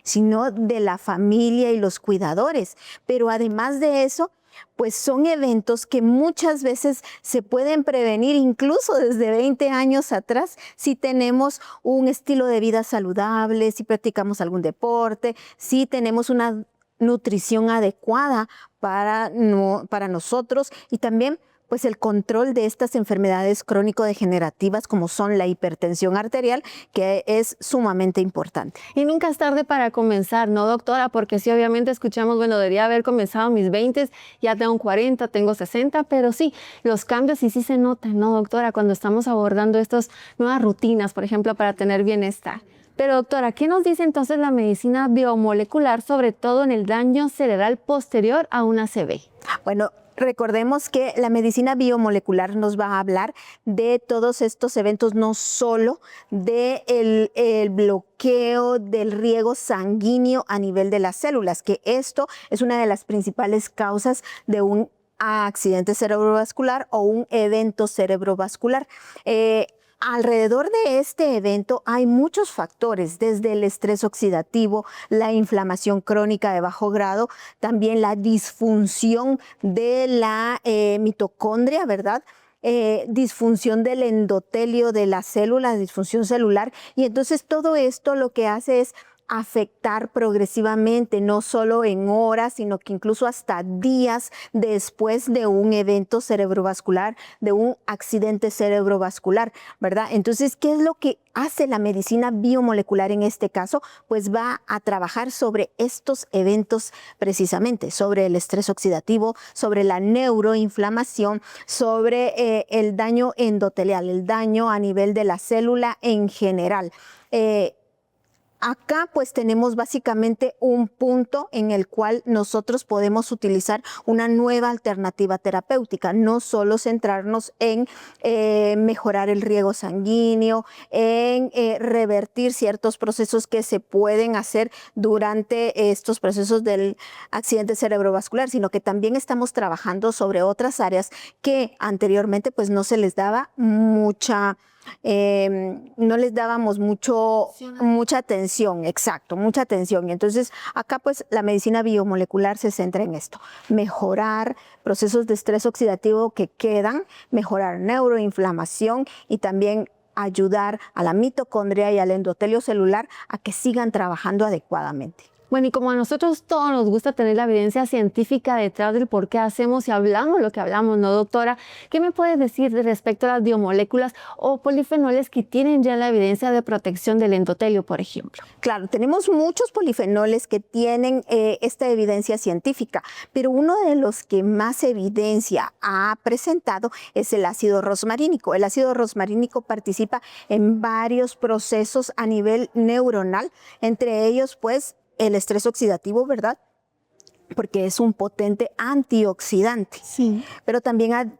sino de la familia y los cuidadores. Pero además de eso, pues son eventos que muchas veces se pueden prevenir incluso desde 20 años atrás si tenemos un estilo de vida saludable, si practicamos algún deporte, si tenemos una nutrición adecuada para nosotros y también pues el control de estas enfermedades crónico-degenerativas como son la hipertensión arterial, que es sumamente importante.
Y nunca es tarde para comenzar, ¿no, doctora? Porque sí, obviamente escuchamos, bueno, debería haber comenzado a mis 20, ya tengo 40, tengo 60, pero sí, los cambios sí se notan, ¿no, doctora? Cuando estamos abordando estas nuevas rutinas, por ejemplo, para tener bienestar. Pero, doctora, ¿qué nos dice entonces la medicina biomolecular, sobre todo en el daño cerebral posterior a una ACV?
Bueno, recordemos que la medicina biomolecular nos va a hablar de todos estos eventos, no solo del bloqueo del riego sanguíneo a nivel de las células, que esto es una de las principales causas de un accidente cerebrovascular o un evento cerebrovascular. Alrededor de este evento hay muchos factores, desde el estrés oxidativo, la inflamación crónica de bajo grado, también la disfunción de la mitocondria, ¿verdad? Disfunción del endotelio de la célula, disfunción celular. Y entonces todo esto lo que hace es afectar progresivamente, no solo en horas, sino que incluso hasta días después de un evento cerebrovascular, de un accidente cerebrovascular, ¿verdad? Entonces, ¿qué es lo que hace la medicina biomolecular en este caso? Pues va a trabajar sobre estos eventos precisamente, sobre el estrés oxidativo, sobre la neuroinflamación, sobre el daño endotelial, el daño a nivel de la célula en general. Acá pues tenemos básicamente un punto en el cual nosotros podemos utilizar una nueva alternativa terapéutica, no solo centrarnos en mejorar el riego sanguíneo, en revertir ciertos procesos que se pueden hacer durante estos procesos del accidente cerebrovascular, sino que también estamos trabajando sobre otras áreas que anteriormente pues no se les daba no les dábamos mucha atención, exacto, mucha atención. Y entonces acá pues la medicina biomolecular se centra en esto, mejorar procesos de estrés oxidativo que quedan, mejorar neuroinflamación y también ayudar a la mitocondria y al endotelio celular a que sigan trabajando adecuadamente.
Bueno, y como a nosotros todos nos gusta tener la evidencia científica detrás del por qué hacemos y hablamos lo que hablamos, ¿no, doctora? ¿Qué me puedes decir respecto a las biomoléculas o polifenoles que tienen ya la evidencia de protección del endotelio, por ejemplo?
Claro, tenemos muchos polifenoles que tienen esta evidencia científica, pero uno de los que más evidencia ha presentado es el ácido rosmarínico. El ácido rosmarínico participa en varios procesos a nivel neuronal, entre ellos, pues, el estrés oxidativo, ¿verdad? Porque es un potente antioxidante.
Sí.
Pero también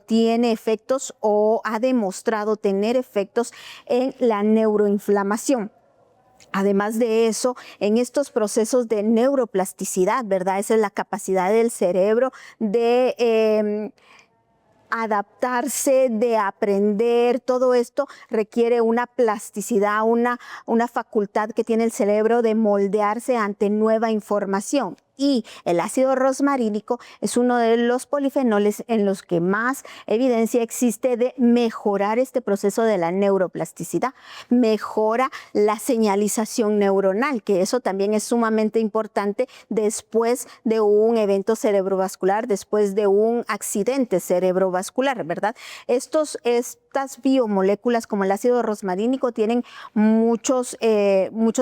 tiene efectos o ha demostrado tener efectos en la neuroinflamación. Además de eso, en estos procesos de neuroplasticidad, ¿verdad? Esa es la capacidad del cerebro de adaptarse, de aprender, todo esto requiere una plasticidad, una facultad que tiene el cerebro de moldearse ante nueva información. Y el ácido rosmarínico es uno de los polifenoles en los que más evidencia existe de mejorar este proceso de la neuroplasticidad. Mejora la señalización neuronal, que eso también es sumamente importante después de un evento cerebrovascular, después de un accidente cerebrovascular, ¿verdad? Estas biomoléculas como el ácido rosmarínico tienen muchos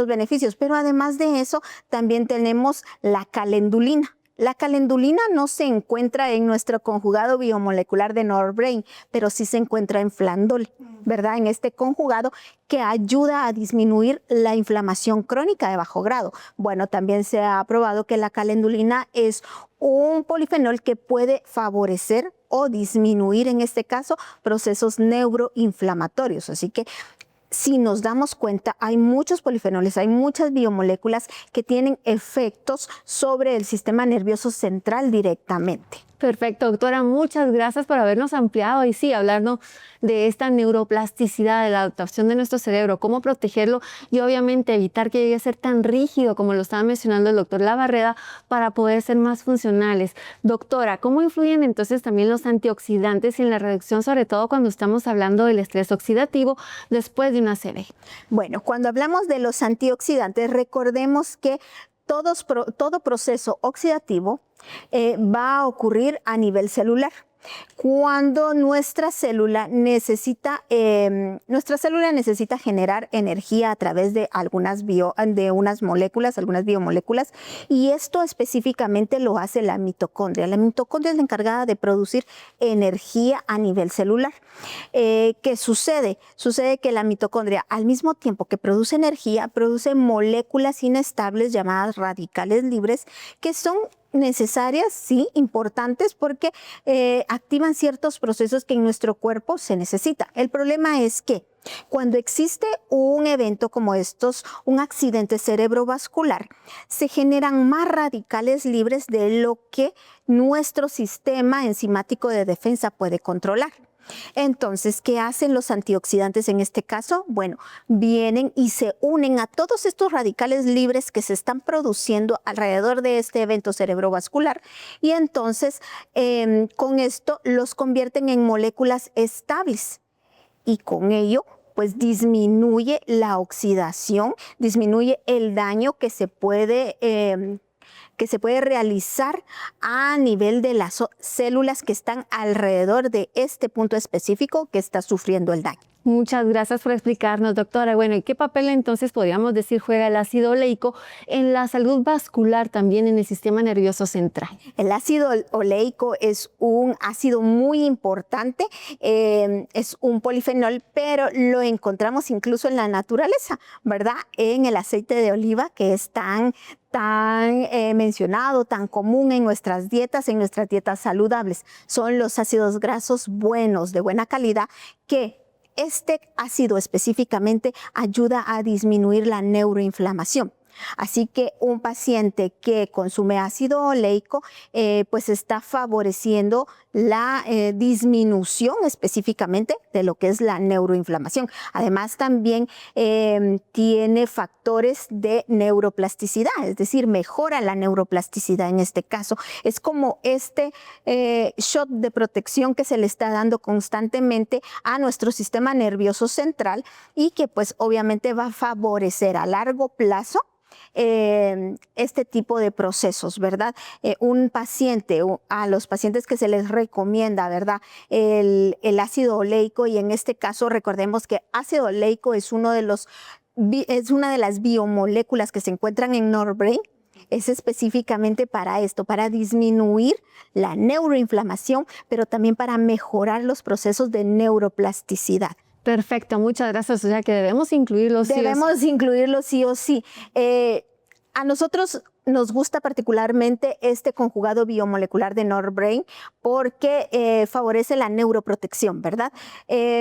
beneficios, pero además de eso también tenemos la calendulina. La calendulina no se encuentra en nuestro conjugado biomolecular de Norbrain, pero sí se encuentra en Flandol, ¿verdad? En este conjugado que ayuda a disminuir la inflamación crónica de bajo grado. Bueno, también se ha probado que la calendulina es un polifenol que puede favorecer o disminuir, en este caso, procesos neuroinflamatorios. Así que si nos damos cuenta, hay muchos polifenoles, hay muchas biomoléculas que tienen efectos sobre el sistema nervioso central directamente.
Perfecto, doctora, muchas gracias por habernos ampliado y sí, hablando de esta neuroplasticidad, de la adaptación de nuestro cerebro, cómo protegerlo y obviamente evitar que llegue a ser tan rígido como lo estaba mencionando el doctor Labarreda para poder ser más funcionales. Doctora, ¿cómo influyen entonces también los antioxidantes en la reducción, sobre todo cuando estamos hablando del estrés oxidativo después de una ACV?
Bueno, cuando hablamos de los antioxidantes, recordemos que todo proceso oxidativo va a ocurrir a nivel celular. cuando nuestra célula necesita generar energía a través de algunas biomoléculas, y esto específicamente lo hace la mitocondria. La mitocondria es la encargada de producir energía a nivel celular. ¿Qué sucede? Sucede que la mitocondria, al mismo tiempo que produce energía, produce moléculas inestables llamadas radicales libres, que son necesarias, sí, importantes, porque activan ciertos procesos que en nuestro cuerpo se necesita. El problema es que cuando existe un evento como estos, un accidente cerebrovascular, se generan más radicales libres de lo que nuestro sistema enzimático de defensa puede controlar. Entonces, ¿qué hacen los antioxidantes en este caso? Bueno, vienen y se unen a todos estos radicales libres que se están produciendo alrededor de este evento cerebrovascular, y entonces con esto los convierten en moléculas estables, y con ello pues disminuye la oxidación, disminuye el daño que se puede realizar a nivel de las células que están alrededor de este punto específico que está sufriendo el daño.
Muchas gracias por explicarnos, doctora. Bueno, ¿y qué papel entonces podríamos decir juega el ácido oleico en la salud vascular, también en el sistema nervioso central?
El ácido oleico es un ácido muy importante, es un polifenol, pero lo encontramos incluso en la naturaleza, ¿verdad? En el aceite de oliva, que es tan mencionado, tan común en nuestras dietas saludables. Son los ácidos grasos buenos, de buena calidad, que este ácido específicamente ayuda a disminuir la neuroinflamación. Así que un paciente que consume ácido oleico pues está favoreciendo la disminución específicamente de lo que es la neuroinflamación. Además también tiene factores de neuroplasticidad, es decir, mejora la neuroplasticidad en este caso. Es como este shot de protección que se le está dando constantemente a nuestro sistema nervioso central, y que pues obviamente va a favorecer a largo plazo este tipo de procesos, ¿verdad? A los pacientes que se les recomienda, ¿verdad?, el ácido oleico, y en este caso recordemos que ácido oleico es una de las biomoléculas que se encuentran en Norbrain. Es específicamente para esto, para disminuir la neuroinflamación, pero también para mejorar los procesos de neuroplasticidad.
Perfecto, muchas gracias. O sea que debemos incluirlos sí o sí.
Debemos incluirlos sí o sí. A nosotros nos gusta particularmente este conjugado biomolecular de Norbrain porque favorece la neuroprotección, ¿verdad?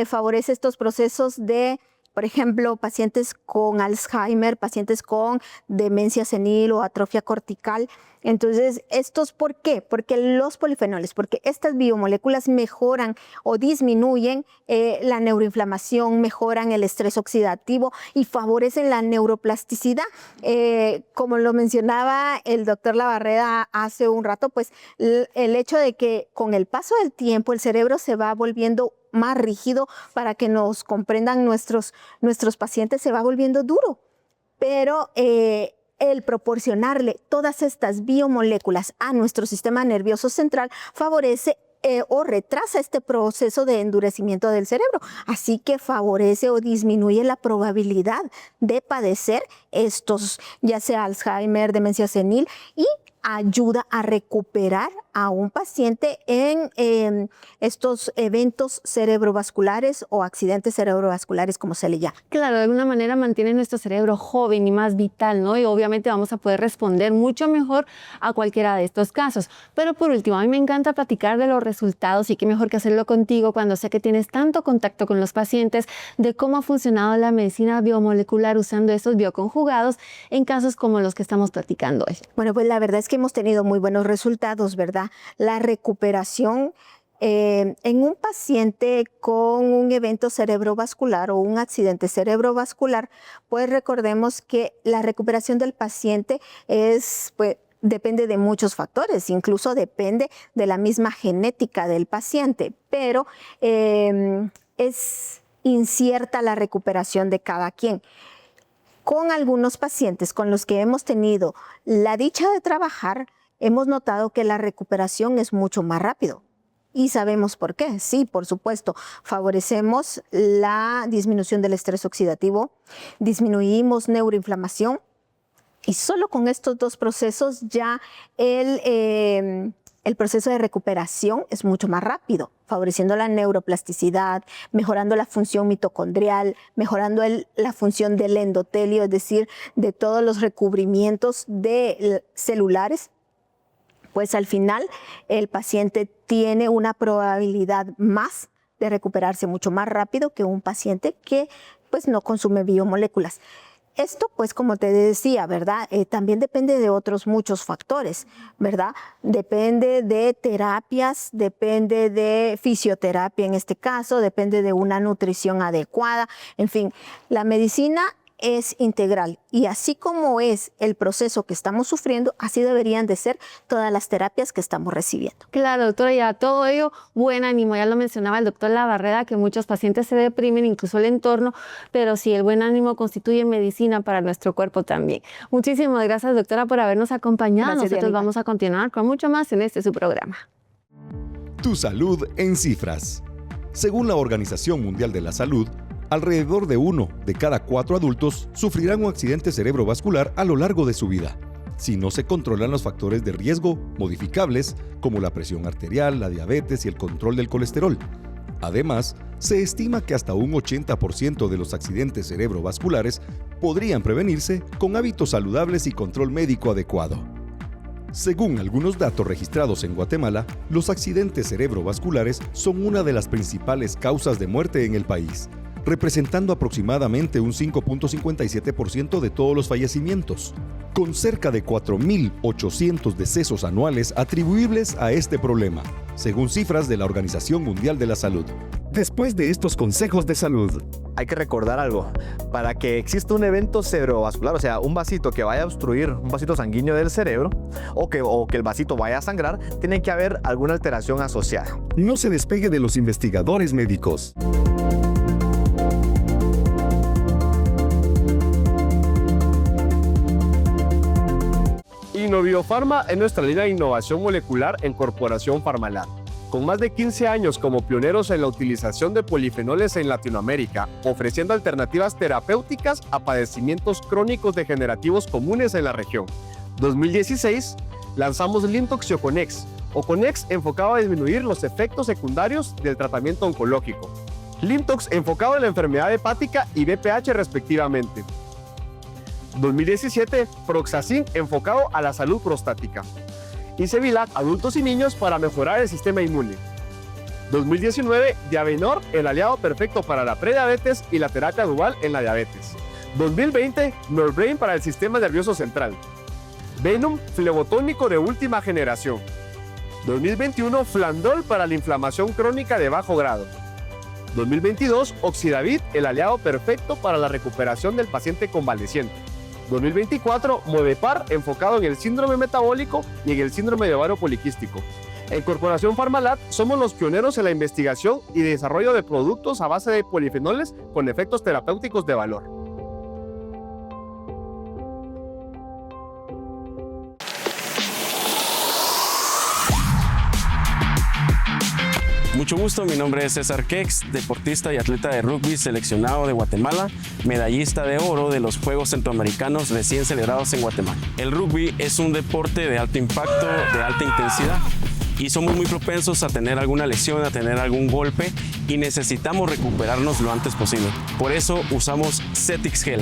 Favorece estos procesos de, por ejemplo, pacientes con Alzheimer, pacientes con demencia senil o atrofia cortical. Entonces, ¿estos por qué? Porque los polifenoles, porque estas biomoléculas mejoran o disminuyen la neuroinflamación, mejoran el estrés oxidativo y favorecen la neuroplasticidad. Como lo mencionaba el doctor Labarreda hace un rato, pues el hecho de que con el paso del tiempo el cerebro se va volviendo más rígido, para que nos comprendan nuestros pacientes, se va volviendo duro. Pero el proporcionarle todas estas biomoléculas a nuestro sistema nervioso central favorece o retrasa este proceso de endurecimiento del cerebro. Así que favorece o disminuye la probabilidad de padecer estos, ya sea Alzheimer, demencia senil, y ayuda a recuperar a un paciente en estos eventos cerebrovasculares o accidentes cerebrovasculares, como se le llama.
Claro, de alguna manera mantiene nuestro cerebro joven y más vital, ¿no? Y obviamente vamos a poder responder mucho mejor a cualquiera de estos casos. Pero por último, a mí me encanta platicar de los resultados, y qué mejor que hacerlo contigo cuando sé que tienes tanto contacto con los pacientes, de cómo ha funcionado la medicina biomolecular usando estos bioconjugados en casos como los que estamos platicando hoy.
Bueno, pues la verdad es que hemos tenido muy buenos resultados, ¿verdad? La recuperación en un paciente con un evento cerebrovascular o un accidente cerebrovascular, pues recordemos que la recuperación del paciente depende de muchos factores, incluso depende de la misma genética del paciente, pero es incierta la recuperación de cada quien. Con algunos pacientes con los que hemos tenido la dicha de trabajar, hemos notado que la recuperación es mucho más rápido. Y sabemos por qué. Sí, por supuesto, favorecemos la disminución del estrés oxidativo, disminuimos neuroinflamación y solo con estos dos procesos ya el proceso de recuperación es mucho más rápido, favoreciendo la neuroplasticidad, mejorando la función mitocondrial, mejorando la función del endotelio, es decir, de todos los recubrimientos celulares. Pues al final el paciente tiene una probabilidad más de recuperarse mucho más rápido que un paciente que pues no consume biomoléculas. Esto, pues, como te decía, ¿verdad? También depende de otros muchos factores, ¿verdad? Depende de terapias, depende de fisioterapia en este caso, depende de una nutrición adecuada. En fin, la medicina es integral y así como es el proceso que estamos sufriendo, así deberían de ser todas las terapias que estamos recibiendo.
Claro, doctora, ya todo ello, buen ánimo, ya lo mencionaba el doctor Labarreda, que muchos pacientes se deprimen, incluso el entorno, pero sí, el buen ánimo constituye medicina para nuestro cuerpo también. Muchísimas gracias, doctora, por habernos acompañado.
Gracias,
Nosotros
Dianita.
vamos a continuar con mucho más en su programa.
Tu salud en cifras. Según la Organización Mundial de la Salud, alrededor de 1 de cada 4 adultos sufrirán un accidente cerebrovascular a lo largo de su vida, si no se controlan los factores de riesgo modificables como la presión arterial, la diabetes y el control del colesterol. Además, se estima que hasta un 80% de los accidentes cerebrovasculares podrían prevenirse con hábitos saludables y control médico adecuado. Según algunos datos registrados en Guatemala, los accidentes cerebrovasculares son una de las principales causas de muerte en el país, representando aproximadamente un 5.57% de todos los fallecimientos, con cerca de 4.800 decesos anuales atribuibles a este problema, según cifras de la Organización Mundial de la Salud.
Después de estos consejos de salud,
Hay que recordar algo. Para que exista un evento cerebrovascular, o sea, un vasito que vaya a obstruir, un vasito sanguíneo del cerebro, o que el vasito vaya a sangrar, tiene que haber alguna alteración asociada.
no se despegue de los investigadores médicos.
Innoviofarma es nuestra línea de innovación molecular en Corporación Farmalab. Con más de 15 años como pioneros en la utilización de polifenoles en Latinoamérica, ofreciendo alternativas terapéuticas a padecimientos crónicos degenerativos comunes en la región. 2016, lanzamos Lintox y Oconex. Oconex enfocado a disminuir los efectos secundarios del tratamiento oncológico. Lintox enfocado en la enfermedad hepática y BPH respectivamente. 2017, Proxacin enfocado a la salud prostática. Y Sevilac, adultos y niños para mejorar el sistema inmune. 2019, Diabenor, el aliado perfecto para la prediabetes y la terapia dual en la diabetes. 2020, Norbrain para el sistema nervioso central. Venom, flebotónico de última generación. 2021, Flandol para la inflamación crónica de bajo grado. 2022, Oxidavit, el aliado perfecto para la recuperación del paciente convaleciente. 2024, Movepar, enfocado en el síndrome metabólico y en el síndrome de ovario poliquístico. En Corporación Farmalab somos los pioneros en la investigación y desarrollo de productos a base de polifenoles con efectos terapéuticos de valor.
Mucho gusto, mi nombre es César Kex, deportista y atleta de rugby seleccionado de Guatemala, medallista de oro de los Juegos Centroamericanos recién celebrados en Guatemala. El rugby es un deporte de alto impacto, de alta intensidad, y somos muy propensos a tener alguna lesión, a tener algún golpe, y necesitamos recuperarnos lo antes posible. Por eso usamos Cetix Gel.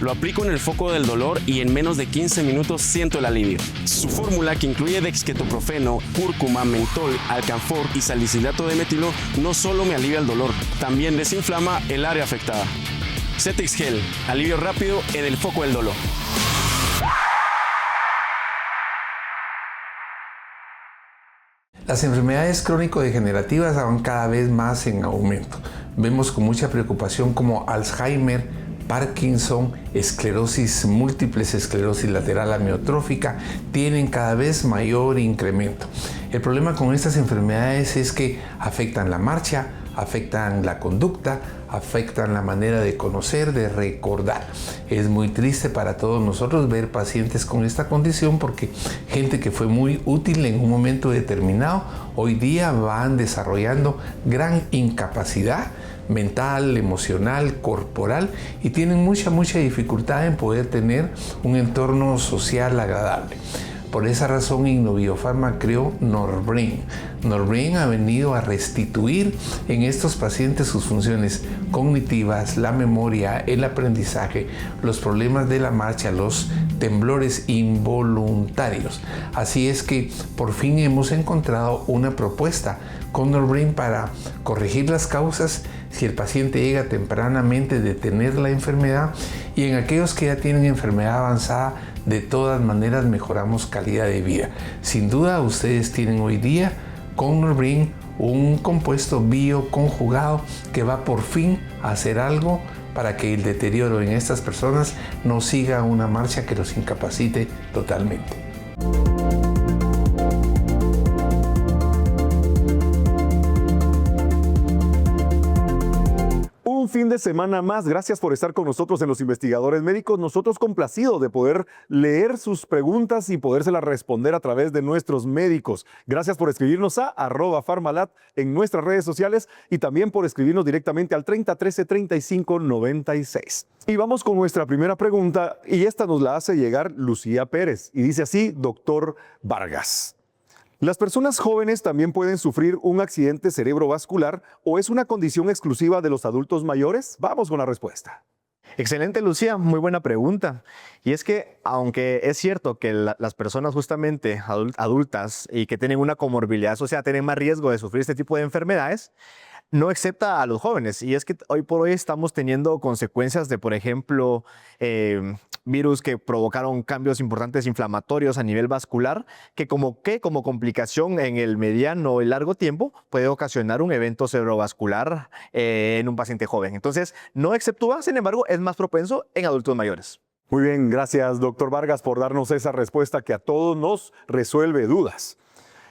Lo aplico en el foco del dolor y en menos de 15 minutos siento el alivio. Su fórmula, que incluye dexketoprofeno, cúrcuma, mentol, alcanfor y salicilato de metilo, no solo me alivia el dolor, también desinflama el área afectada. Cetix Gel, alivio rápido en el foco del dolor.
Las enfermedades crónico-degenerativas van cada vez más en aumento. Vemos con mucha preocupación como Alzheimer, Parkinson, esclerosis múltiple, esclerosis lateral amiotrófica tienen cada vez mayor incremento. El problema con estas enfermedades es que afectan la marcha, afectan la conducta, afectan la manera de conocer, de recordar. Es muy triste para todos nosotros ver pacientes con esta condición porque gente que fue muy útil en un momento determinado, hoy día van desarrollando gran incapacidad mental, emocional, corporal y tienen mucha dificultad en poder tener un entorno social agradable. Por esa razón Innoviofarma creó Norbrain. Norbrain ha venido a restituir en estos pacientes sus funciones cognitivas, la memoria, el aprendizaje, los problemas de la marcha, los temblores involuntarios. Así es que por fin hemos encontrado una propuesta con Norbrain para corregir las causas si el paciente llega tempranamente, detener la enfermedad, y en aquellos que ya tienen enfermedad avanzada, de todas maneras mejoramos calidad de vida. Sin duda ustedes tienen hoy día con Norbrain un compuesto bioconjugado que va por fin a hacer algo para que el deterioro en estas personas no siga una marcha que los incapacite totalmente.
Un fin de semana más. Gracias por estar con nosotros en Los Investigadores Médicos. Nosotros complacidos de poder leer sus preguntas y podérselas responder a través de nuestros médicos. Gracias por escribirnos a @farmalat en nuestras redes sociales y también por escribirnos directamente al 3013-3596. Y vamos con nuestra primera pregunta y esta nos la hace llegar Lucía Pérez y dice así: doctor Vargas, ¿las personas jóvenes también pueden sufrir un accidente cerebrovascular o es una condición exclusiva de los adultos mayores? Vamos con la respuesta.
Excelente, Lucía, muy buena pregunta. Y es que, aunque es cierto que las personas justamente adultas y que tienen una comorbilidad asociada tienen más riesgo de sufrir este tipo de enfermedades, no excepta a los jóvenes. Y es que hoy por hoy estamos teniendo consecuencias de, por ejemplo, virus que provocaron cambios importantes inflamatorios a nivel vascular, que como complicación en el mediano y largo tiempo puede ocasionar un evento cerebrovascular en un paciente joven. Entonces, no exceptúa, sin embargo, es más propenso en adultos mayores.
Muy bien, gracias, doctor Vargas, por darnos esa respuesta que a todos nos resuelve dudas.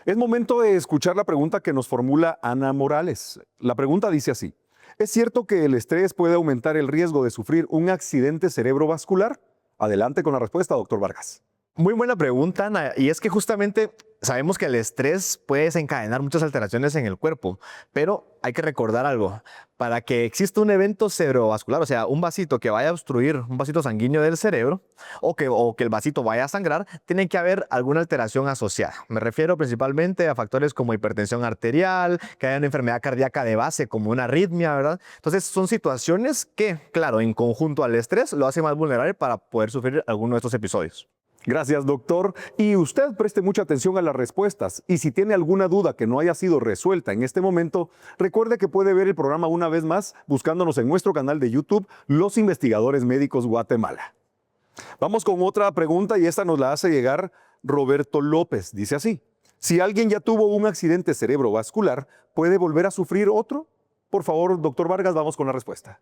Es momento de escuchar la pregunta que nos formula Ana Morales. La pregunta dice así: ¿es cierto que el estrés puede aumentar el riesgo de sufrir un accidente cerebrovascular? Adelante con la respuesta, doctor Vargas.
Muy buena pregunta, Ana. Y es que justamente sabemos que el estrés puede desencadenar muchas alteraciones en el cuerpo, pero hay que recordar algo. Para que exista un evento cerebrovascular, o sea, un vasito que vaya a obstruir, un vasito sanguíneo del cerebro, o que el vasito vaya a sangrar, tiene que haber alguna alteración asociada. Me refiero principalmente a factores como hipertensión arterial, que haya una enfermedad cardíaca de base, como una arritmia, ¿verdad? Entonces, son situaciones que, claro, en conjunto al estrés, lo hace más vulnerable para poder sufrir alguno de estos episodios.
Gracias, doctor. Y usted preste mucha atención a las respuestas. Y si tiene alguna duda que no haya sido resuelta en este momento, recuerde que puede ver el programa una vez más buscándonos en nuestro canal de YouTube, Los Investigadores Médicos Guatemala. Vamos con otra pregunta y esta nos la hace llegar Roberto López. Dice así: si alguien ya tuvo un accidente cerebrovascular, ¿puede volver a sufrir otro? Por favor, doctor Vargas, vamos con la respuesta.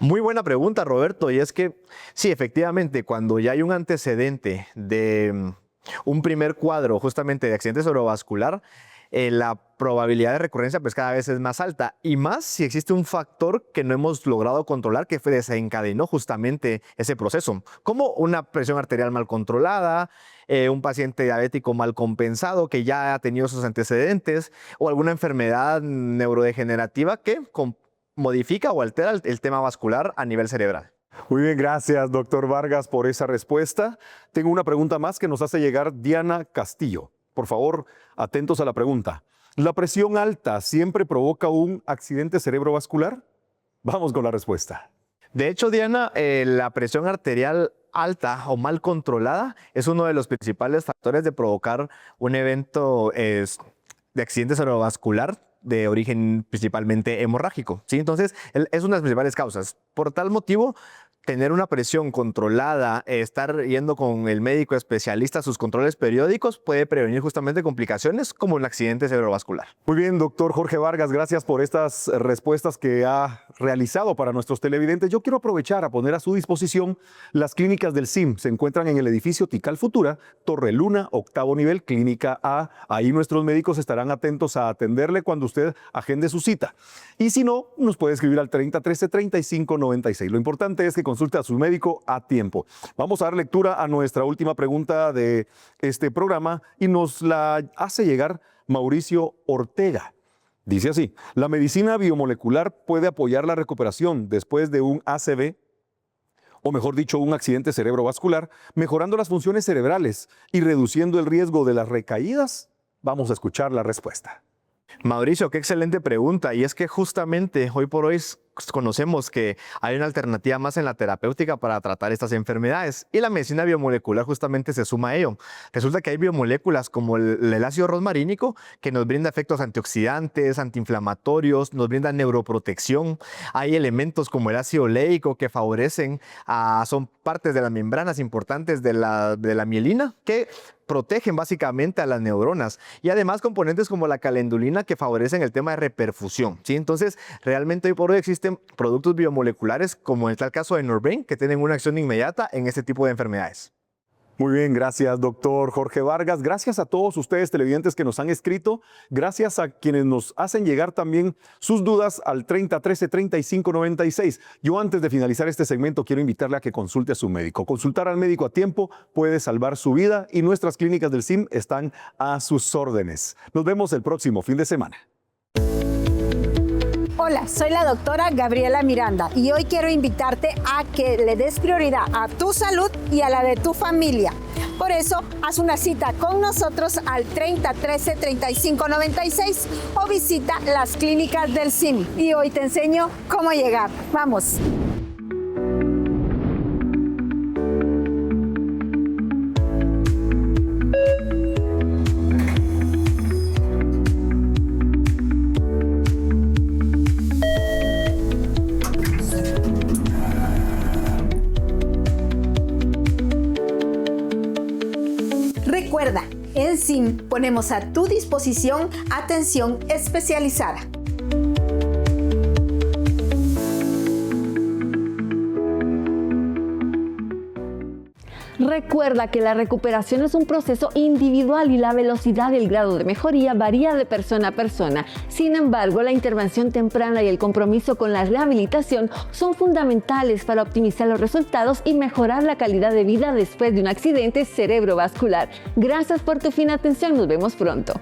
Muy buena pregunta, Roberto, y es que sí, efectivamente, cuando ya hay un antecedente de un primer cuadro justamente de accidente cerebrovascular, la probabilidad de recurrencia pues cada vez es más alta, y más si existe un factor que no hemos logrado controlar que desencadenó justamente ese proceso, como una presión arterial mal controlada, un paciente diabético mal compensado que ya ha tenido sus antecedentes, o alguna enfermedad neurodegenerativa que modifica o altera el tema vascular a nivel cerebral.
Muy bien, gracias, doctor Vargas, por esa respuesta. Tengo una pregunta más que nos hace llegar Diana Castillo. Por favor, atentos a la pregunta. ¿La presión alta siempre provoca un accidente cerebrovascular? Vamos con la respuesta.
De hecho, Diana, la presión arterial alta o mal controlada es uno de los principales factores de provocar un evento de accidente cerebrovascular de origen principalmente hemorrágico, ¿sí? Entonces, es una de las principales causas. Por tal motivo, tener una presión controlada, estar yendo con el médico especialista a sus controles periódicos puede prevenir justamente complicaciones como un accidente cerebrovascular.
Muy bien, doctor Jorge Vargas, gracias por estas respuestas que ha realizado para nuestros televidentes. Yo quiero aprovechar a poner a su disposición las clínicas del CIM. Se encuentran en el edificio Tikal Futura, Torre Luna, octavo nivel, Clínica A. Ahí nuestros médicos estarán atentos a atenderle cuando usted agende su cita. Y si no, nos puede escribir al 3013-3596. Lo importante es que consulte a su médico a tiempo. Vamos a dar lectura a nuestra última pregunta de este programa y nos la hace llegar Mauricio Ortega. Dice así: ¿la medicina biomolecular puede apoyar la recuperación después de un ACV? O mejor dicho, un accidente cerebrovascular, mejorando las funciones cerebrales y reduciendo el riesgo de las recaídas? Vamos a escuchar la respuesta.
Mauricio, qué excelente pregunta. Y es que justamente hoy por hoy conocemos que hay una alternativa más en la terapéutica para tratar estas enfermedades y la medicina biomolecular justamente se suma a ello. Resulta que hay biomoléculas como el ácido rosmarínico que nos brinda efectos antioxidantes, antiinflamatorios, nos brinda neuroprotección. Hay elementos como el ácido oleico que favorecen, son partes de las membranas importantes de la mielina que protegen básicamente a las neuronas y además componentes como la calendulina que favorecen el tema de reperfusión, ¿sí? Entonces, realmente hoy por hoy existen productos biomoleculares como en tal caso de Norbrain que tienen una acción inmediata en este tipo de enfermedades.
Muy bien, gracias, doctor Jorge Vargas. Gracias a todos ustedes televidentes que nos han escrito. Gracias a quienes nos hacen llegar también sus dudas al 3013-3596. Yo antes de finalizar este segmento quiero invitarle a que consulte a su médico. Consultar al médico a tiempo puede salvar su vida y nuestras clínicas del CIM están a sus órdenes. Nos vemos el próximo fin de semana.
Hola, soy la doctora Gabriela Miranda y hoy quiero invitarte a que le des prioridad a tu salud y a la de tu familia. Por eso, haz una cita con nosotros al 3013-3596 o visita las clínicas del CIM. Y hoy te enseño cómo llegar. ¡Vamos! Recuerda, en CIM ponemos a tu disposición atención especializada.
Recuerda que la recuperación es un proceso individual y la velocidad y el grado de mejoría varía de persona a persona. Sin embargo, la intervención temprana y el compromiso con la rehabilitación son fundamentales para optimizar los resultados y mejorar la calidad de vida después de un accidente cerebrovascular. Gracias por tu fina atención. Nos vemos pronto.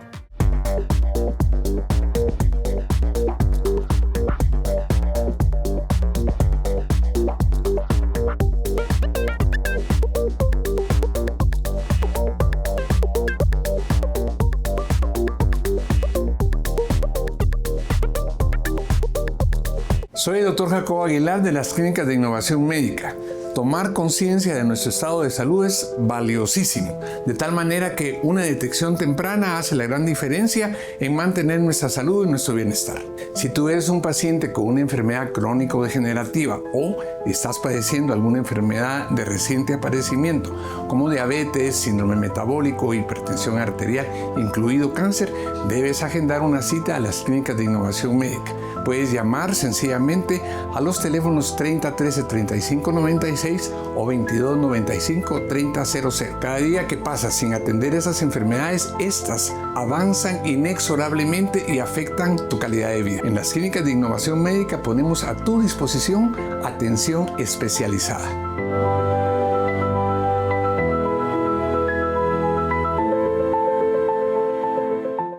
Soy el Dr. Jacobo Aguilar de las Clínicas de Innovación Médica. Tomar conciencia de nuestro estado de salud es valiosísimo, de tal manera que una detección temprana hace la gran diferencia en mantener nuestra salud y nuestro bienestar. Si tú eres un paciente con una enfermedad crónico-degenerativa o estás padeciendo alguna enfermedad de reciente aparecimiento, como diabetes, síndrome metabólico, hipertensión arterial, incluido cáncer, debes agendar una cita a las Clínicas de Innovación Médica. Puedes llamar sencillamente a los teléfonos 3013-3596 o 2295-3000. Cada día que pasa sin atender esas enfermedades, estas avanzan inexorablemente y afectan tu calidad de vida. En las Clínicas de Innovación Médica ponemos a tu disposición atención especializada.